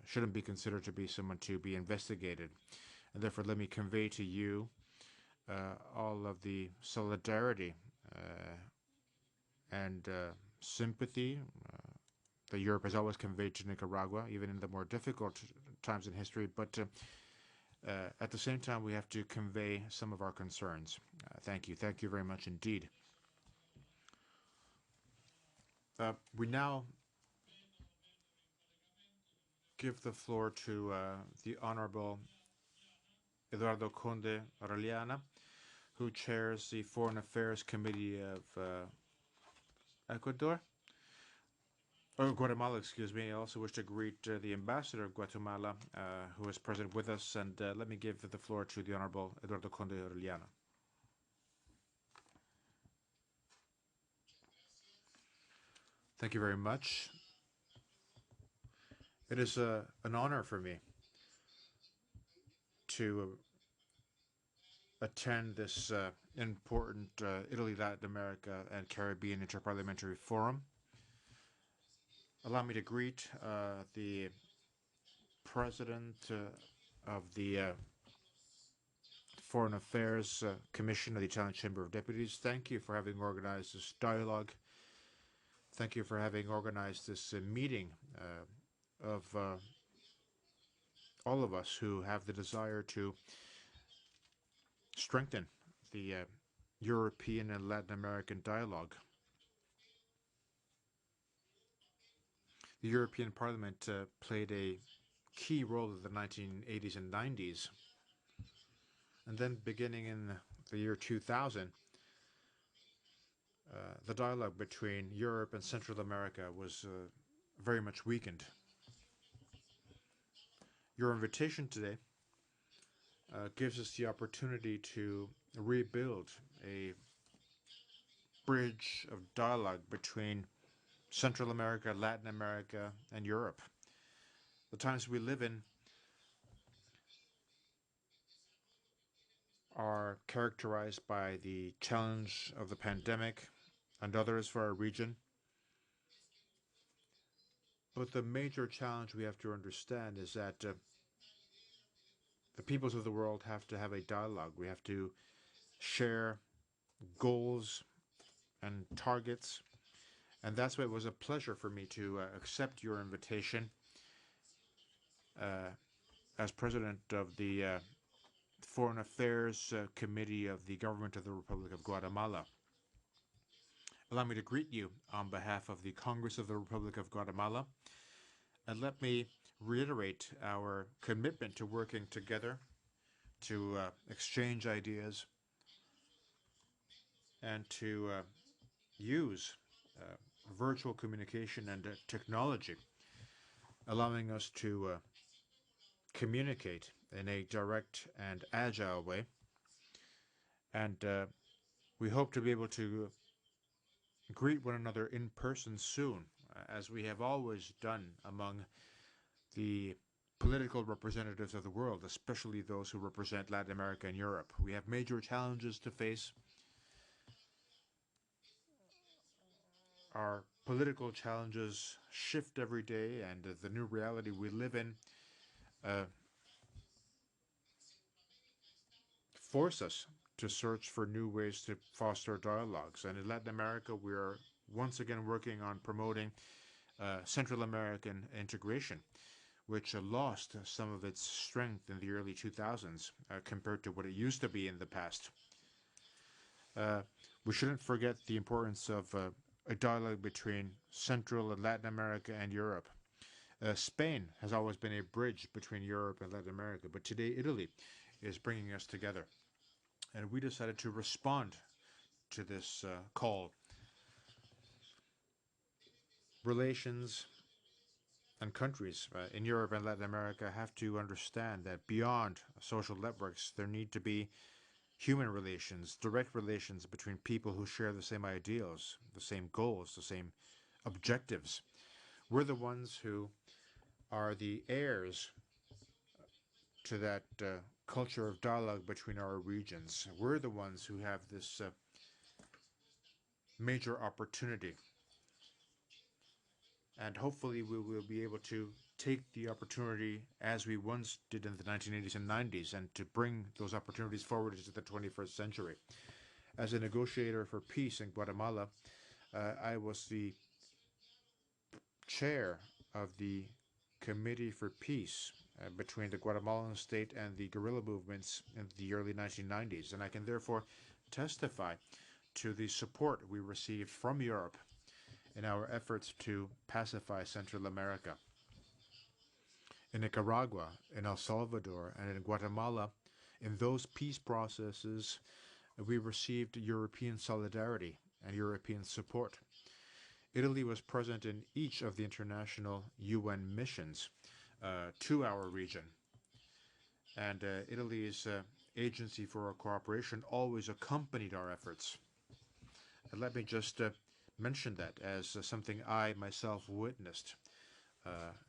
shouldn't be considered to be someone to be investigated. And therefore, let me convey to you all of the solidarity and sympathy that Europe has always conveyed to Nicaragua, even in the more difficult times in history. But at the same time, we have to convey some of our concerns. Thank you. Thank you very much indeed. We now give the floor to the Honorable Eduardo Conde Orellana, who chairs the Foreign Affairs Committee of Ecuador. Oh, Guatemala, excuse me. I also wish to greet the ambassador of Guatemala, who is present with us. And let me give the floor to the Honorable Eduardo Conde Orellana. Thank you very much. It is an honor for me to attend this important Italy, Latin America, and Caribbean Interparliamentary Forum. Allow me to greet the President of the Foreign Affairs Commission of the Italian Chamber of Deputies. Thank you for having organized this dialogue. Thank you for having organized this meeting of all of us who have the desire to strengthen the European and Latin American dialogue. The European Parliament played a key role in the 1980s and 90s. And then beginning in the year 2000, the dialogue between Europe and Central America was very much weakened. Your invitation today gives us the opportunity to rebuild a bridge of dialogue between Central America, Latin America, and Europe. The times we live in are characterized by the challenge of the pandemic and others for our region. But the major challenge we have to understand is that the peoples of the world have to have a dialogue. We have to share goals and targets. And that's why it was a pleasure for me to accept your invitation as president of the Foreign Affairs Committee of the Government of the Republic of Guatemala. Allow me to greet you on behalf of the Congress of the Republic of Guatemala. And let me reiterate our commitment to working together to exchange ideas and to use virtual communication and technology, allowing us to communicate in a direct and agile way. And we hope to be able to greet one another in person soon, as we have always done among the political representatives of the world, especially those who represent Latin America and Europe. We have major challenges to face. Our political challenges shift every day, and the new reality we live in force us to search for new ways to foster dialogues. And in Latin America, we are once again working on promoting Central American integration, which lost some of its strength in the early 2000s compared to what it used to be in the past. We shouldn't forget the importance of a dialogue between Central and Latin America and Europe. Spain has always been a bridge between Europe and Latin America, but today Italy is bringing us together. And we decided to respond to this call. relations and countries in Europe and Latin America have to understand that beyond social networks, there need to be human relations, direct relations between people who share the same ideals, the same goals, the same objectives. We're the ones who are the heirs to that culture of dialogue between our regions. We're the ones who have this major opportunity. And hopefully we will be able to take the opportunity as we once did in the 1980s and 90s and to bring those opportunities forward into the 21st century. As a negotiator for peace in Guatemala, I was the chair of the Committee for Peace between the Guatemalan state and the guerrilla movements in the early 1990s. And I can therefore testify to the support we received from Europe in our efforts to pacify Central America. In Nicaragua, in El Salvador, and in Guatemala, in those peace processes, we received European solidarity and European support. Italy was present in each of the international UN missions to our region. And Italy's Agency for our Cooperation always accompanied our efforts. And let me just mention that as something I myself witnessed,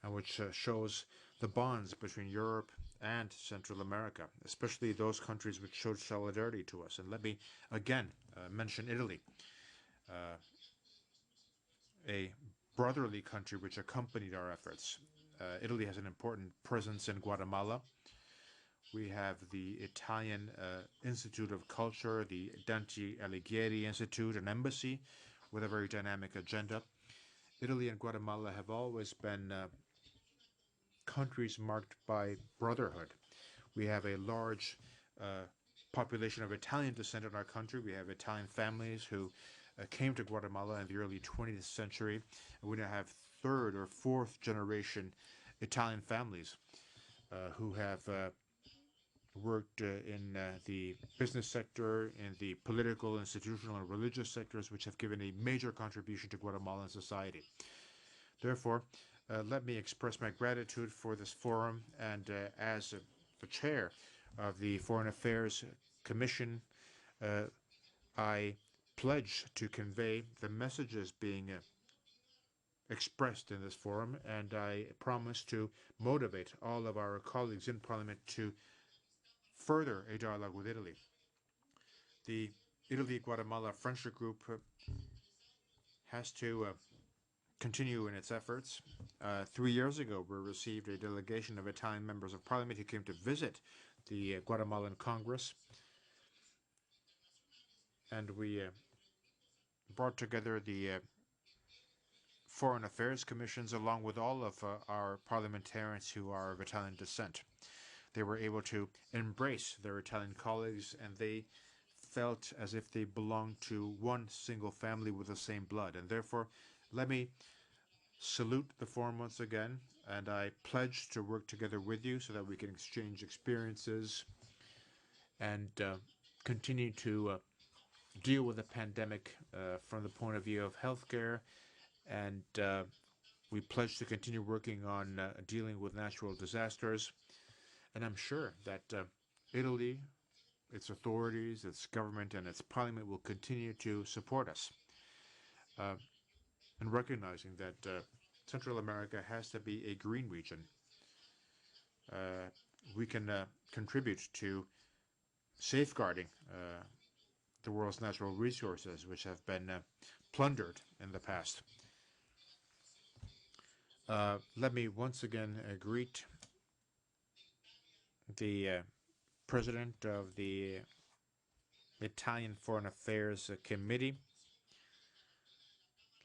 and which shows the bonds between Europe and Central America, especially those countries which showed solidarity to us. And let me again mention Italy, a brotherly country which accompanied our efforts. Italy has an important presence in Guatemala. We have the Italian Institute of Culture, the Dante Alighieri Institute, an embassy with a very dynamic agenda. Italy and Guatemala have always been countries marked by brotherhood. We have a large population of Italian descent in our country. We have Italian families who came to Guatemala in the early 20th century. And we now have third or fourth generation Italian families who have worked in the business sector, in the political, institutional, and religious sectors, which have given a major contribution to Guatemalan society. Therefore, let me express my gratitude for this forum, and as the chair of the Foreign Affairs Commission, I pledge to convey the messages being expressed in this forum, and I promise to motivate all of our colleagues in Parliament to further a dialogue with Italy. The Italy-Guatemala Friendship Group has to continue in its efforts. 3 years ago, we received a delegation of Italian members of Parliament who came to visit the Guatemalan Congress, and we brought together the Foreign Affairs Commissions along with all of our parliamentarians who are of Italian descent. They were able to embrace their Italian colleagues, and they felt as if they belonged to one single family with the same blood. And therefore, let me salute the forum once again, and I pledge to work together with you so that we can exchange experiences and continue to deal with the pandemic from the point of view of healthcare, and we pledge to continue working on dealing with natural disasters. And I'm sure that Italy, its authorities, its government, and its parliament will continue to support us in recognizing that Central America has to be a green region. We can contribute to safeguarding the world's natural resources, which have been plundered in the past. Let me once again greet the President of the Italian Foreign Affairs Committee.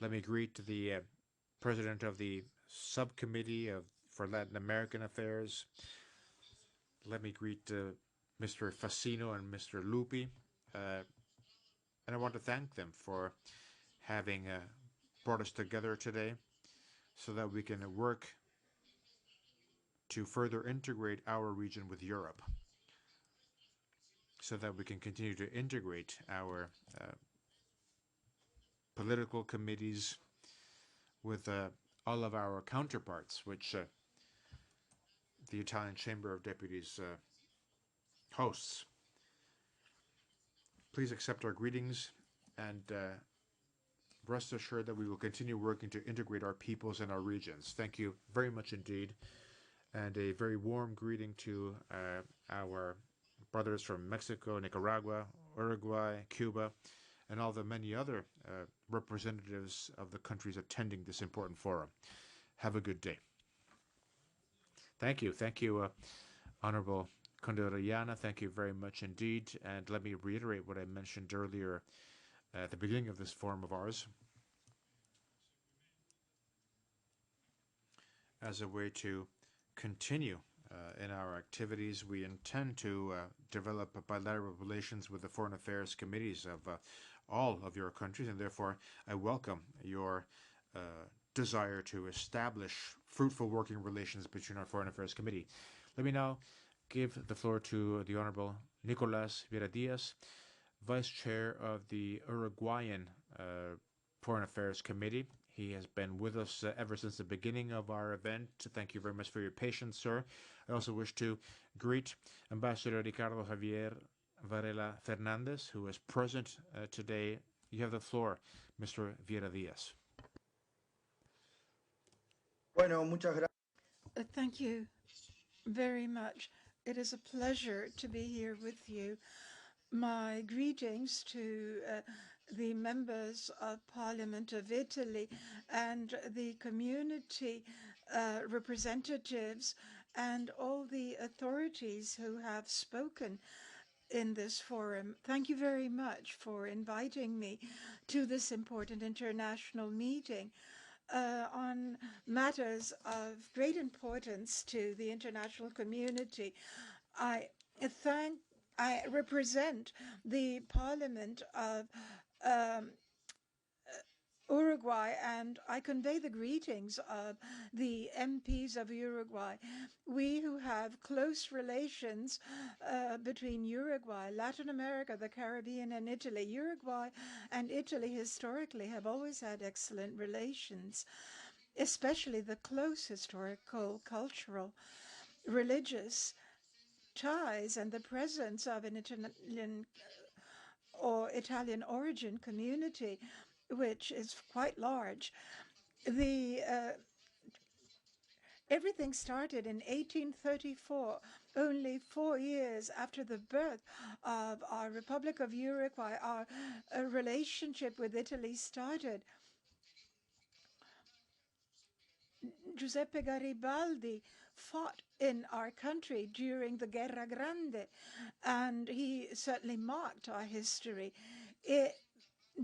Let me greet the President of the Subcommittee for Latin American Affairs. Let me greet Mr. Fassino and Mr. Lupi. And I want to thank them for having brought us together today so that we can work to further integrate our region with Europe, so that we can continue to integrate our political committees with all of our counterparts, which the Italian Chamber of Deputies hosts. Please accept our greetings and rest assured that we will continue working to integrate our peoples and our regions. Thank you very much indeed. And a very warm greeting to our brothers from Mexico, Nicaragua, Uruguay, Cuba, and all the many other representatives of the countries attending this important forum. Have a good day. Thank you. Thank you, Honorable Condoriana. Thank you very much indeed. And let me reiterate what I mentioned earlier at the beginning of this forum of ours. As a way to continue in our activities, we intend to develop bilateral relations with the foreign affairs committees of all of your countries, and therefore I welcome your desire to establish fruitful working relations between our foreign affairs committee. Let me now give the floor to the Honorable Nicolas Vieira Diaz, Vice Chair of the Uruguayan Foreign Affairs Committee. He has been with us ever since the beginning of our event. Thank you very much for your patience, sir. I also wish to greet Ambassador Ricardo Javier Varela Fernandez, who is present today. You have the floor, Mr. Vieira Diaz. Bueno, muchas gracias. Thank you very much. It is a pleasure to be here with you. My greetings to the members of Parliament of Italy and the community representatives and all the authorities who have spoken in this forum. Thank you very much for inviting me to this important international meeting on matters of great importance to the international community. I represent the Parliament of Uruguay, and I convey the greetings of the MPs of Uruguay. We who have close relations between Uruguay, Latin America, the Caribbean, and Italy. Uruguay and Italy historically have always had excellent relations, especially the close historical, cultural, religious ties and the presence of an Italian or Italian origin community, which is quite large. Everything started in 1834, only 4 years after the birth of our Republic of Uruguay. Our relationship with Italy started. Giuseppe Garibaldi fought in our country during the Guerra Grande, and he certainly marked our history.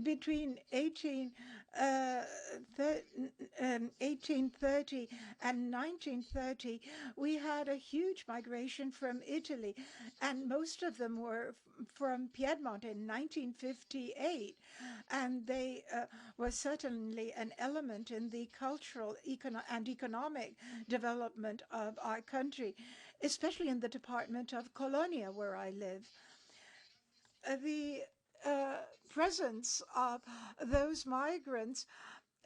Between 1830 and 1930, we had a huge migration from Italy, and most of them were from Piedmont in 1958, and they were certainly an element in the cultural and economic development of our country, especially in the department of Colonia, where I live. The presence of those migrants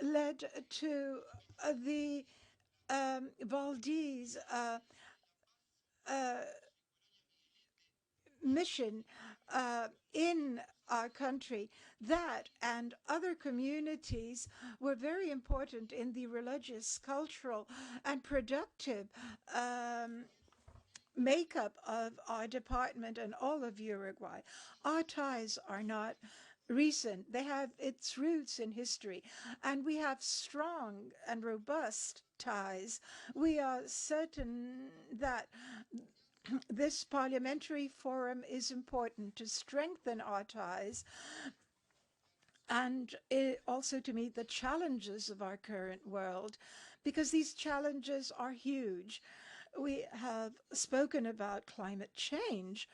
led to the Valdez mission in our country. That and other communities were very important in the religious, cultural, and productive makeup of our department and all of Uruguay. Our ties are not recent. They have its roots in history, and we have strong and robust ties. We are certain that this parliamentary forum is important to strengthen our ties and also to meet the challenges of our current world, because these challenges are huge. We have spoken about climate change.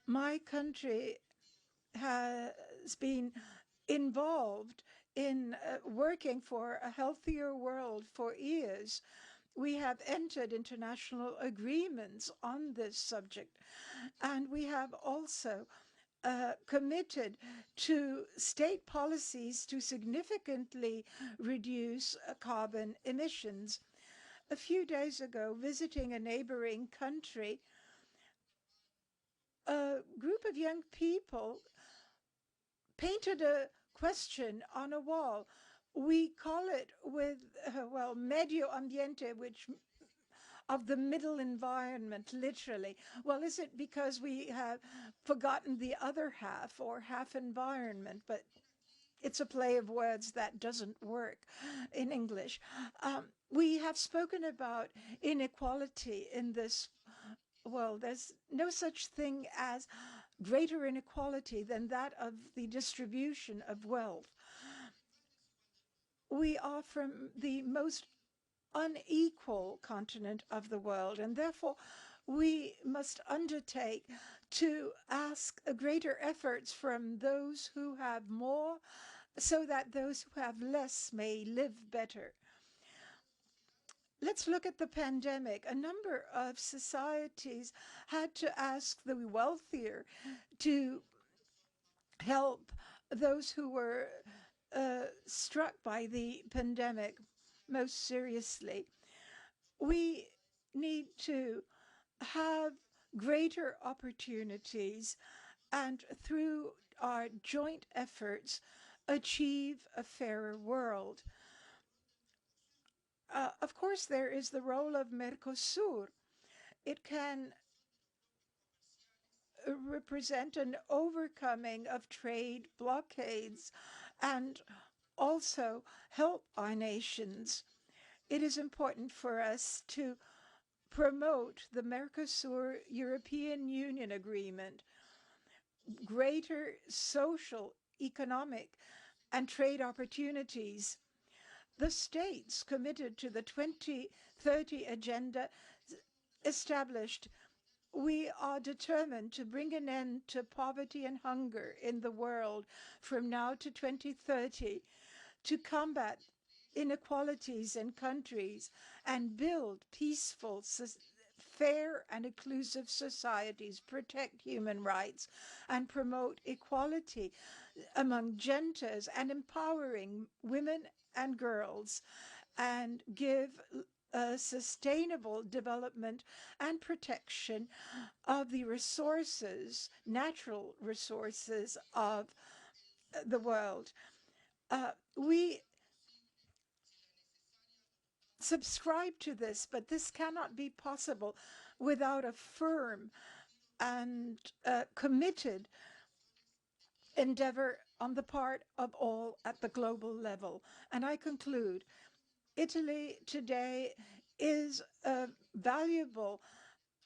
My country has been involved in working for a healthier world for years. We have entered international agreements on this subject, and we have also committed to state policies to significantly reduce carbon emissions. A few days ago, visiting a neighboring country, a group of young people painted a question on a wall. We call it medio ambiente, which of the middle environment, literally. Well, is it because we have forgotten the other half, or half environment? But it's a play of words that doesn't work in English. We have spoken about inequality in this world. There's no such thing as greater inequality than that of the distribution of wealth. We are from the most unequal continent of the world, and therefore we must undertake to ask greater efforts from those who have more, so that those who have less may live better. Let's look at the pandemic. A number of societies had to ask the wealthier to help those who were struck by the pandemic most seriously. We need to have greater opportunities, and through our joint efforts, achieve a fairer world. Of course, there is the role of Mercosur. It can represent an overcoming of trade blockades and also help our nations. It is important for us to promote the Mercosur European Union Agreement, greater social, economic, and trade opportunities. The states committed to the 2030 agenda established, we are determined to bring an end to poverty and hunger in the world from now to 2030, to combat inequalities in countries and build peaceful, fair and inclusive societies, protect human rights, and promote equality among genders, and empowering women and girls, and give sustainable development and protection of the resources, natural resources of the world. We subscribe to this, but this cannot be possible without a firm and committed endeavor on the part of all at the global level. And I conclude, Italy today is a valuable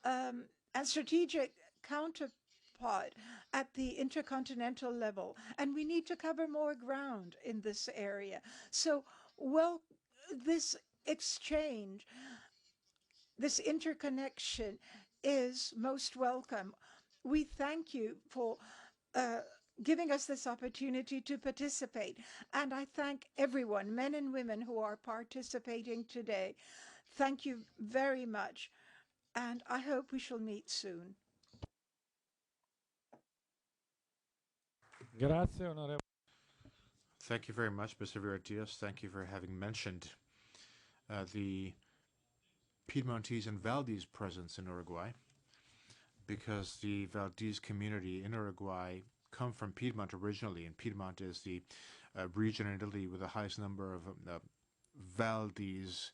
and strategic counterpart at the intercontinental level, and we need to cover more ground in this area. So, this exchange, this interconnection is most welcome. We thank you for giving us this opportunity to participate. And I thank everyone, men and women, who are participating today. Thank you very much. And I hope we shall meet soon. Grazie, onorevole. Thank you very much, Mr. Viratius. Thank you for having mentioned the Piedmontese and Valdese presence in Uruguay, because the Valdese community in Uruguay come from Piedmont originally, and Piedmont is the region in Italy with the highest number of Valdese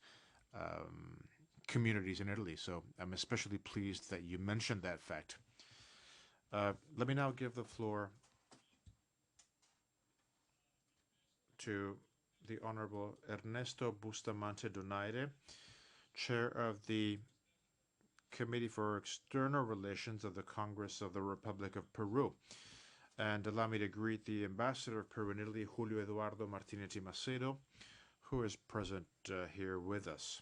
communities in Italy. So I'm especially pleased that you mentioned that fact. Let me now give the floor to the Honorable Ernesto Bustamante Donaire, Chair of the Committee for External Relations of the Congress of the Republic of Peru. And allow me to greet the Ambassador of Peru in Italy, Julio Eduardo Martinetti Macedo, who is present here with us.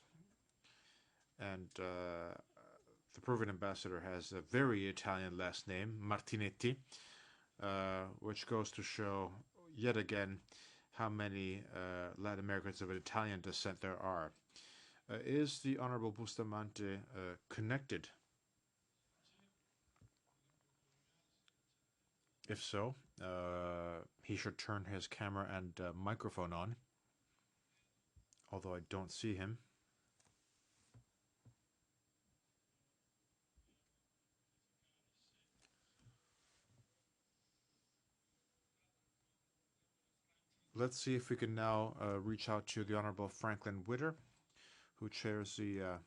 And the Peruvian ambassador has a very Italian last name, Martinetti, which goes to show yet again how many Latin Americans of Italian descent there are. Is the Honorable Bustamante connected? If so, he should turn his camera and microphone on, although I don't see him. Let's see if we can now reach out to the Honorable Franklin Witter, who chairs the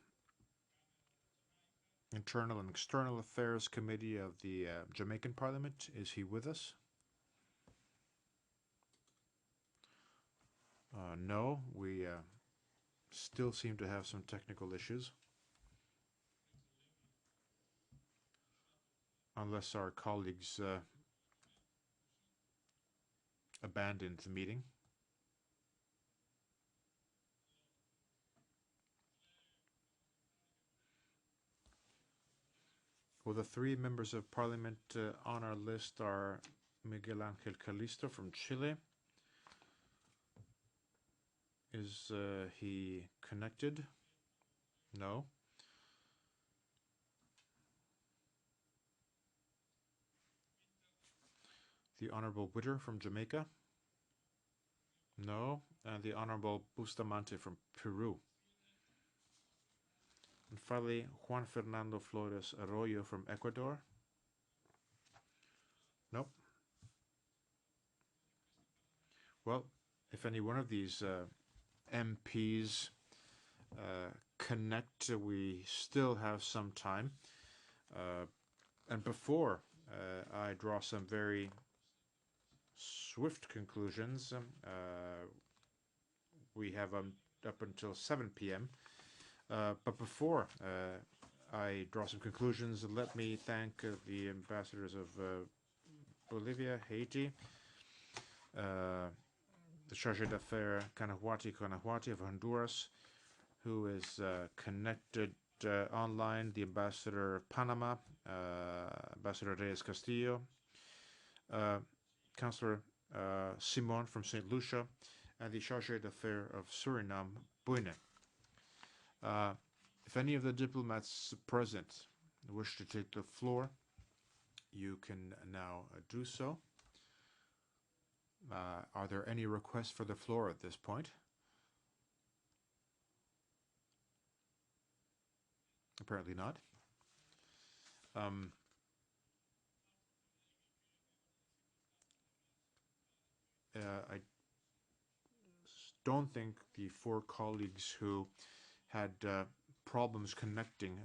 Internal and External Affairs Committee of the Jamaican Parliament. Is he with us? No, we still seem to have some technical issues. Unless our colleagues abandoned the meeting. Well, the three members of parliament on our list are Miguel Ángel Calisto from Chile. Is he connected? No. The Honorable Witter from Jamaica? No. And the Honorable Bustamante from Peru. And finally, Juan Fernando Flores Arroyo from Ecuador? Nope. Well, if any one of these MPs connect, we still have some time. And before I draw some very swift conclusions, we have up until 7 p.m. But before I draw some conclusions, let me thank the ambassadors of Bolivia, Haiti, the Chargé d'Affaires Canahuati of Honduras, who is connected online, the ambassador of Panama, Ambassador Reyes Castillo, Councillor Simon from St. Lucia, and the Chargé d'Affaires of Suriname, Buyne. If any of the diplomats present wish to take the floor, you can now do so. Are there any requests for the floor at this point? Apparently not. I don't think the four colleagues who had problems connecting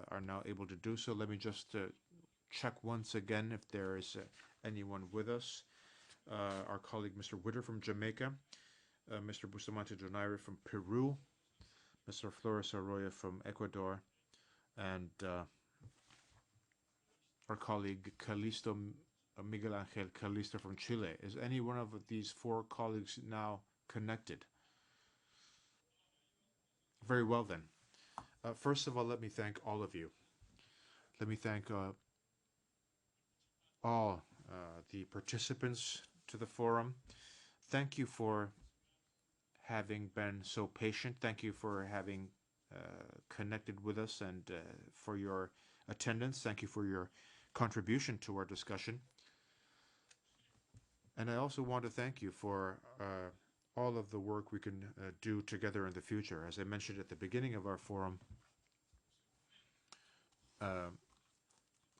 are now able to do so. Let me just check once again if there is anyone with us. Our colleague Mr. Witter from Jamaica, Mr. Bustamante Donaire from Peru, Mr. Flores Arroyo from Ecuador, and our colleague Calisto, Miguel Ángel Calisto from Chile. Is any one of these four colleagues now connected? Very well then. First of all, let me thank all of you. Let me thank all the participants to the forum. Thank you for having been so patient. Thank you for having connected with us and for your attendance. Thank you for your contribution to our discussion. And I also want to thank you for all of the work we can do together in the future. As I mentioned at the beginning of our forum,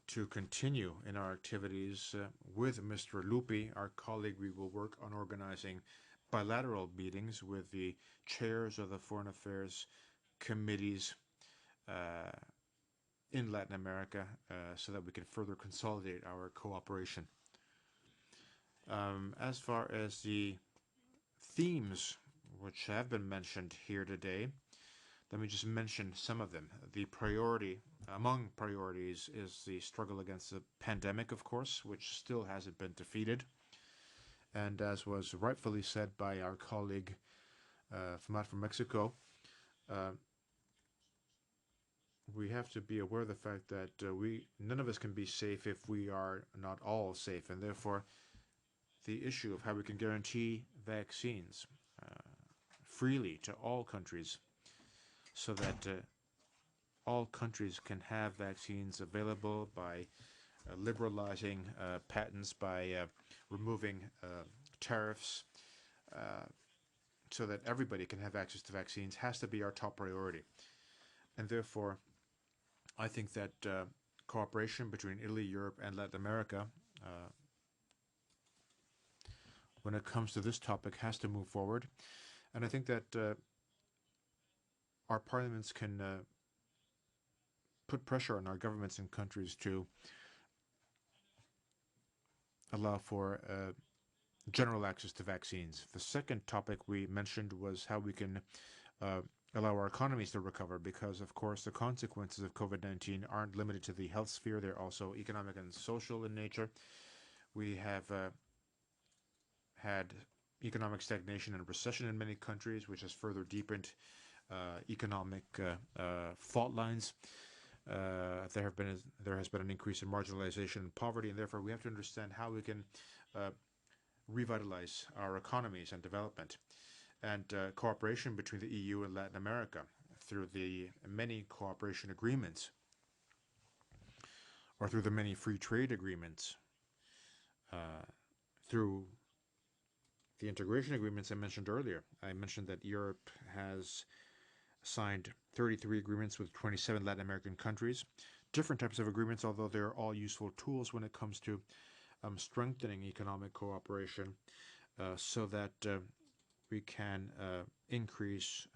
to continue in our activities with Mr. Lupi, our colleague, we will work on organizing bilateral meetings with the chairs of the foreign affairs committees in Latin America so that we can further consolidate our cooperation. As far as the themes which have been mentioned here today, let me just mention some of them. The priority, among priorities, is the struggle against the pandemic, of course, which still hasn't been defeated. And as was rightfully said by our colleague from Mexico, we have to be aware of the fact that none of us can be safe if we are not all safe, and therefore the issue of how we can guarantee vaccines freely to all countries so that all countries can have vaccines available by liberalizing patents, by removing tariffs, so that everybody can have access to vaccines, has to be our top priority. And therefore, I think that cooperation between Italy, Europe, and Latin America, when it comes to this topic, has to move forward. And I think that our parliaments can put pressure on our governments and countries to allow for general access to vaccines. The second topic we mentioned was how we can allow our economies to recover, because, of course, the consequences of COVID-19 aren't limited to the health sphere. They're also economic and social in nature. We have had economic stagnation and recession in many countries, which has further deepened economic fault lines. There has been an increase in marginalization and poverty, and therefore we have to understand how we can revitalize our economies and development. And cooperation between the EU and Latin America through the many cooperation agreements, or through the many free trade agreements, through the integration agreements I mentioned earlier. I mentioned that Europe has signed 33 agreements with 27 Latin American countries. Different types of agreements, although they're all useful tools when it comes to strengthening economic cooperation, so that we can increase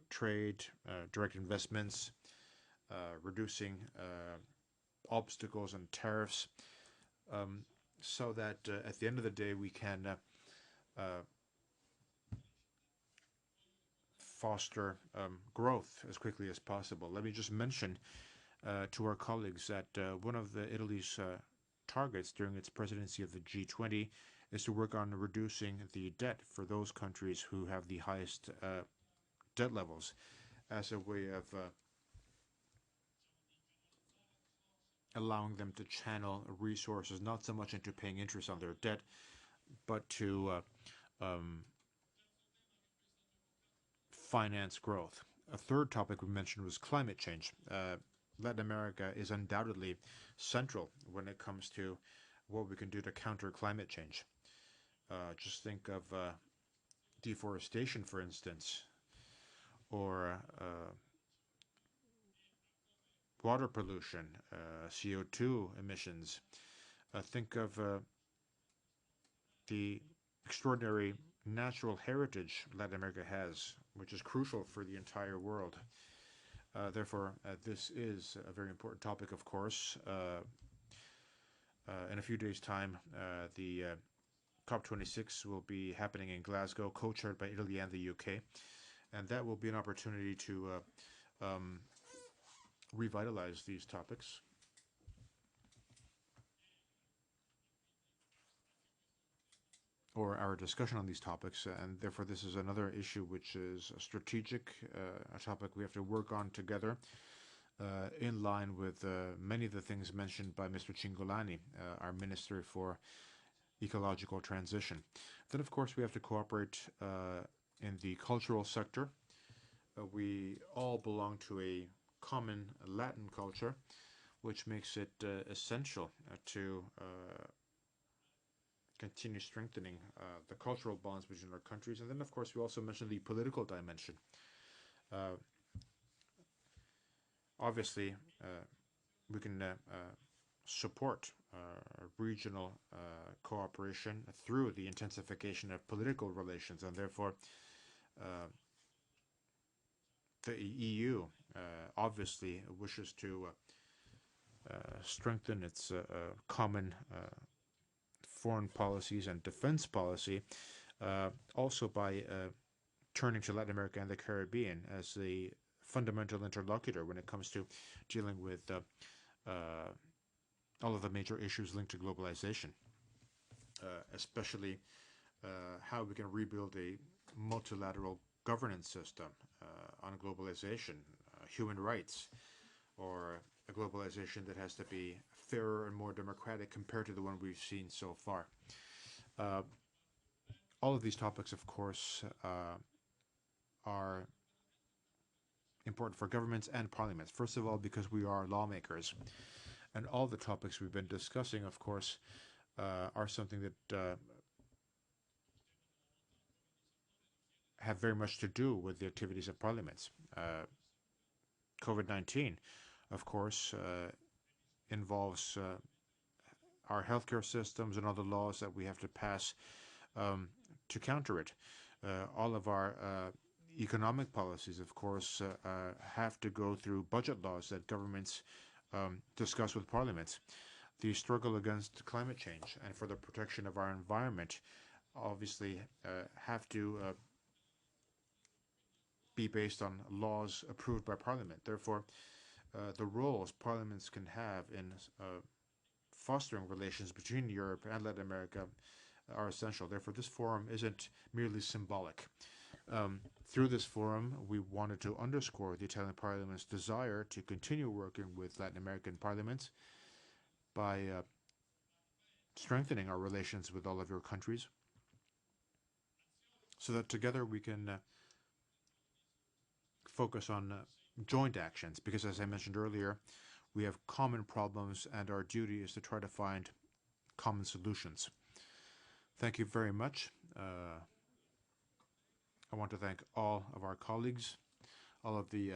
trade, direct investments, reducing obstacles and tariffs, so that at the end of the day we can foster growth as quickly as possible. Let me just mention to our colleagues that one of Italy's targets during its presidency of the G20 is to work on reducing the debt for those countries who have the highest debt levels, as a way of allowing them to channel resources not so much into paying interest on their debt, but to finance growth. A third topic we mentioned was climate change. Latin America is undoubtedly central when it comes to what we can do to counter climate change. Just think of deforestation, for instance, or water pollution, CO2 emissions. Think of the extraordinary natural heritage Latin America has, which is crucial for the entire world. Therefore, this is a very important topic, of course. In a few days' time, the COP26 will be happening in Glasgow, co-chaired by Italy and the UK. And that will be an opportunity to revitalize these topics. Or our discussion on these topics, and therefore this is another issue which is strategic, a topic we have to work on together, in line with many of the things mentioned by Mr. Cingolani, our Minister for Ecological Transition. Then, of course, we have to cooperate in the cultural sector. We all belong to a common Latin culture, which makes it essential to continue strengthening the cultural bonds between our countries. And then, of course, we also mentioned the political dimension. Obviously, we can support regional cooperation through the intensification of political relations, and therefore the EU obviously wishes to strengthen its common foreign policies and defense policy, also by turning to Latin America and the Caribbean as the fundamental interlocutor when it comes to dealing with all of the major issues linked to globalization, especially how we can rebuild a multilateral governance system on globalization, human rights, or a globalization that has to be fairer and more democratic compared to the one we've seen so far. All of these topics, of course, are important for governments and parliaments. First of all, because we are lawmakers, And all the topics we've been discussing, of course, are something that have very much to do with the activities of parliaments. COVID-19, of course, involves our healthcare systems and other laws that we have to pass to counter it. All of our economic policies, of course, have to go through budget laws that governments discuss with parliaments. The struggle against climate change and for the protection of our environment obviously have to be based on laws approved by parliament. Therefore, the roles parliaments can have in fostering relations between Europe and Latin America are essential. Therefore, this forum isn't merely symbolic. Through this forum, we wanted to underscore the Italian Parliament's desire to continue working with Latin American parliaments by strengthening our relations with all of your countries so that together we can focus on joint actions, because as I mentioned earlier, we have common problems and our duty is to try to find common solutions. Thank you very much. I want to thank all of our colleagues, all of the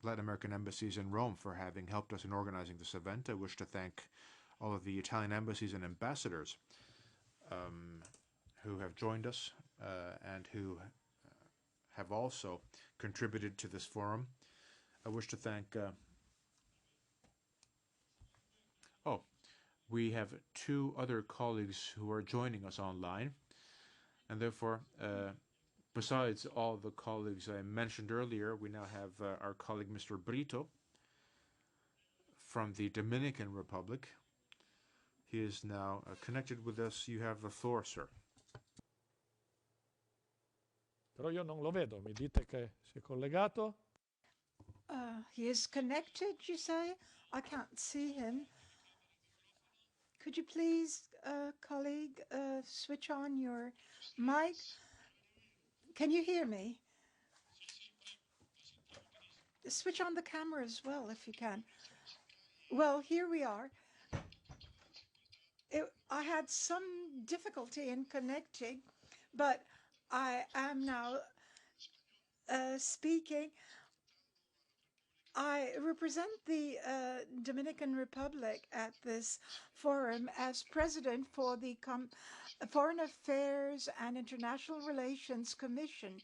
Latin American embassies in Rome for having helped us in organizing this event. I wish to thank all of the Italian embassies and ambassadors who have joined us and who have also contributed to this forum. I wish to thank we have two other colleagues who are joining us online, and therefore besides all the colleagues I mentioned earlier, we now have our colleague Mr. Brito from the Dominican Republic. He is now connected with us. You have the floor, sir. Però io non lo vedo, mi dite che si è collegato? He is connected, you say? I can't see him. Could you please, colleague, switch on your mic? Can you hear me? Switch on the camera as well, if you can. Well, here we are. I had some difficulty in connecting, but I am now speaking. I represent the Dominican Republic at this forum as president for the Foreign Affairs and International Relations Commission.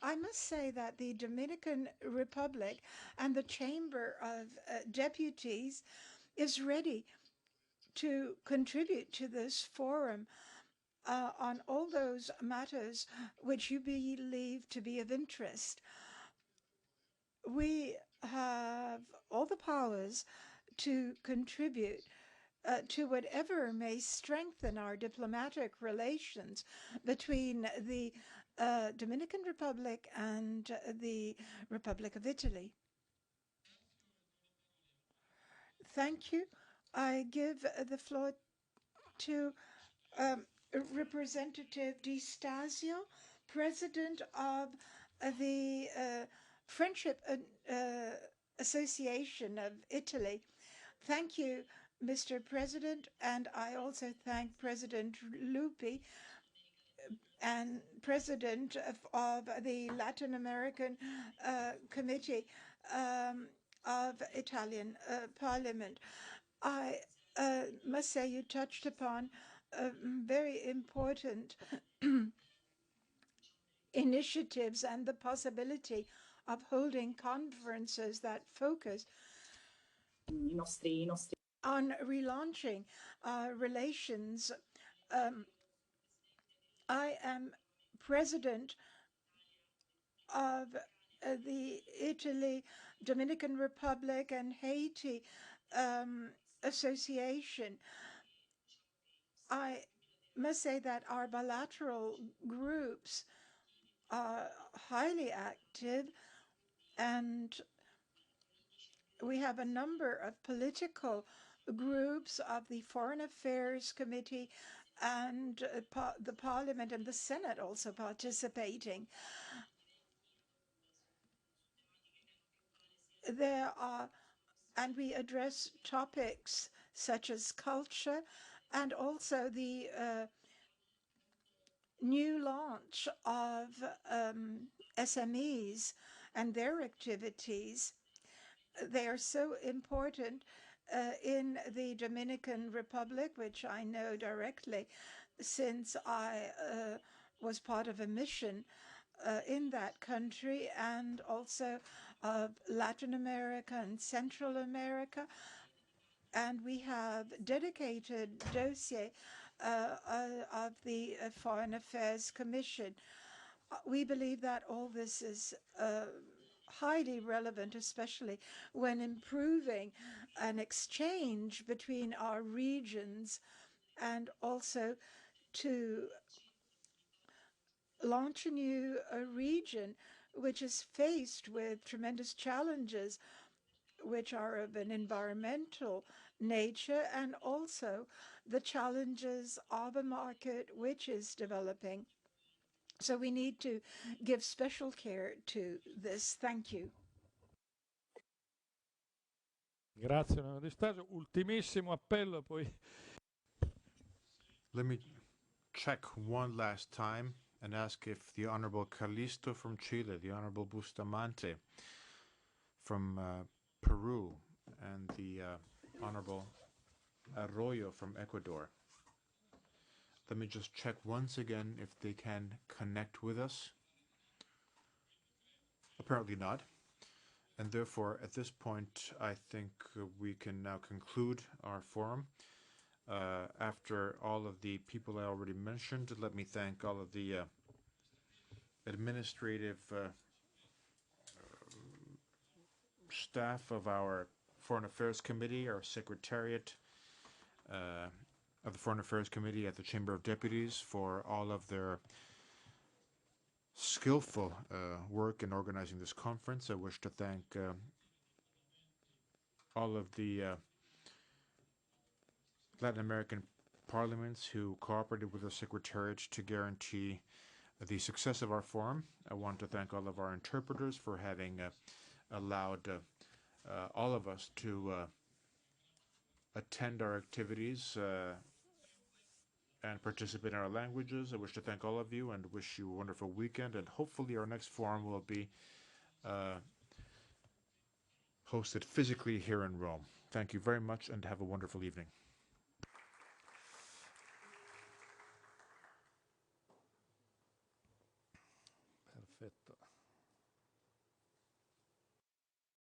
I must say that the Dominican Republic and the Chamber of Deputies is ready to contribute to this forum on all those matters which you believe to be of interest. We have all the powers to contribute to whatever may strengthen our diplomatic relations between the Dominican Republic and the Republic of Italy. Thank you. I give the floor to Representative Di Stasio, President of the Friendship Association of Italy. Thank you, Mr. President, and I also thank President Lupi and President of the Latin American Committee of Italian Parliament. I must say you touched upon very important initiatives and the possibility of holding conferences that focus on relaunching relations. I am president of the Italy, Dominican Republic, and Haiti Association. I must say that our bilateral groups are highly active, and we have a number of political groups of the Foreign Affairs Committee and the Parliament and the Senate also participating. There are and we address topics such as culture and also the new launch of SMEs and their activities. They are so important in the Dominican Republic, which I know directly since I was part of a mission in that country, and also of Latin America and Central America. And we have dedicated dossier of the Foreign Affairs Commission. We believe that all this is highly relevant, especially when improving an exchange between our regions, and also to launch a new region which is faced with tremendous challenges, which are of an environmental nature, and also the challenges of a market which is developing. So we need to give special care to this. Thank you. Grazie, onorevole Di Stasio. Ultimissimo appello, poi. Let me check one last time and ask if the Honorable Calisto from Chile, the Honorable Bustamante from Peru, and the Honorable Arroyo from Ecuador. Let me just check once again if they can connect with us. Apparently not. And therefore, at this point, I think we can now conclude our forum. After all of the people I already mentioned, let me thank all of the administrative staff of our Foreign Affairs Committee, our Secretariat of the Foreign Affairs Committee at the Chamber of Deputies, for all of their skillful work in organizing this conference. I wish to thank all of the Latin American parliaments who cooperated with the Secretariat to guarantee the success of our forum. I want to thank all of our interpreters for having allowed all of us to attend our activities and participate in our languages. I wish to thank all of you and wish you a wonderful weekend, and hopefully our next forum will be hosted physically here in Rome. Thank you very much and have a wonderful evening. Perfetto.